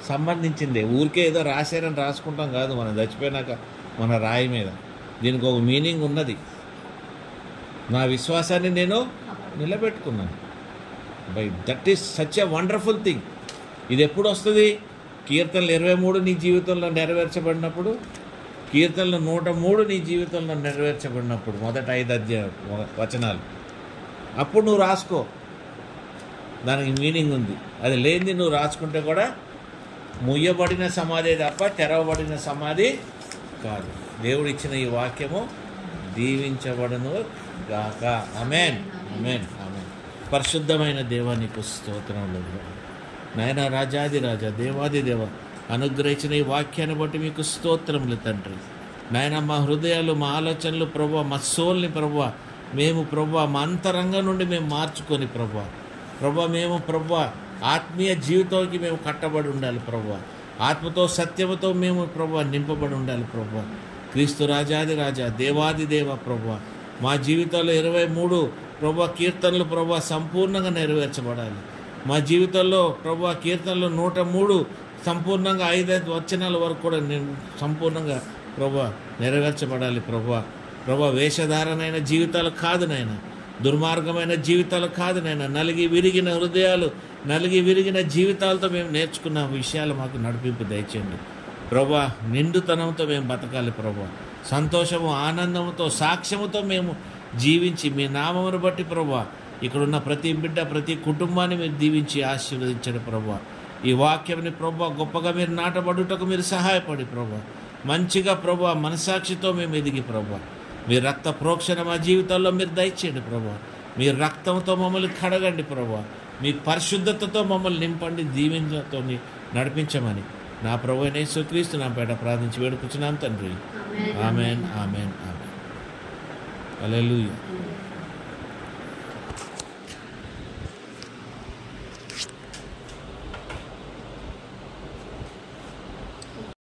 సంబంధించిందే. ఊరికే ఏదో రాశారని రాసుకుంటాం కాదు, మనం చచ్చిపోయినాక మన రాయి మీద. దీనికి ఒక మీనింగ్ ఉన్నది. నా విశ్వాసాన్ని నేను నిలబెట్టుకున్నాను. By that is such a wonderful thing. ఇది ఎప్పుడు వస్తుంది? కీర్తనలు 23 నీ జీవితంలో నెరవేర్చబడినప్పుడు, కీర్తనలు 103 నీ జీవితంలో నెరవేర్చబడినప్పుడు, మొదట 5 వచనాలు. అప్పుడు నువ్వు రాసుకో, దానికి మీనింగ్ ఉంది. అది లేనిది నువ్వు రాసుకుంటే కూడా ముయ్యబడిన సమాధి తప్ప తెరవబడిన సమాధి కాదు. దేవుడు ఇచ్చిన ఈ వాక్యము దీవించబడును గాక. ఆమేన్, ఆమేన్, ఆమేన్. పరిశుద్ధమైన దేవా నీకు స్తోత్రములు నాయన. రాజాది రాజా, దేవాది దేవ, అనుగ్రహించిన ఈ వాక్యాన్ని బట్టి మీకు స్తోత్రములు తండ్రి. నాయన మా హృదయాలు, మా ఆలోచనలు ప్రభువా, మా సోల్ని ప్రభువా, మేము ప్రభువా మా అంతరంగం నుండి మేము మార్చుకొని ప్రభువా మేము ప్రభువా ఆత్మీయ జీవితానికి మేము కట్టబడి ఉండాలి ప్రభువా. ఆత్మతో సత్యముతో మేము ప్రభువా నింపబడి ఉండాలి ప్రభువా. క్రీస్తు రాజాది రాజా, దేవాది దేవ ప్రభువా, మా జీవితాల్లో 23 ప్రభువా కీర్తనలు ప్రభువా సంపూర్ణంగా నెరవేర్చబడాలి. మా జీవితంలో ప్రభువా కీర్తనలు 103 సంపూర్ణంగా 5 వచనాల వరకు కూడా సంపూర్ణంగా ప్రభువా నెరవేర్చబడాలి ప్రభువా. వేషధారణమైన జీవితాలు కాదు నాయన, దుర్మార్గమైన జీవితాలు కాదు నాయన, నలిగి విరిగిన హృదయాలు, నలిగి విరిగిన జీవితాలతో మేము నేర్చుకున్న విషయాలు మాకు నడిపింపు దయచేయండి ప్రభువా. నిండుతనంతో మేము బతకాలి ప్రభువా. సంతోషము, ఆనందంతో, సాక్ష్యముతో మేము జీవించి మీ నామమును బట్టి ప్రభువా ఇక్కడున్న ప్రతి బిడ్డ, ప్రతి కుటుంబాన్ని మీరు దీవించి ఆశీర్వదించండి ప్రభువా. ఈ వాక్యంని ప్రభువా గొప్పగా మీరు నాటబడుటకు మీరు సహాయపడి ప్రభువా, మంచిగా ప్రభువా మనసాక్షితో మేము ఎదిగి ప్రభువా, మీ రక్త ప్రోక్షణ మా జీవితాల్లో మీరు దయచేయండి ప్రభువా. మీ రక్తంతో మమ్మల్ని కడగండి ప్రభువా. మీ పరిశుద్ధతతో మమ్మల్ని నింపండి, దీవెనతో నడిపించమని నా ప్రభువైన యేసుక్రీస్తు నా పేట ప్రార్థించి వేడుకుచున్నాం తండ్రి. ఆమేన్, ఆమేన్, ఆమేన్. హల్లెలూయా.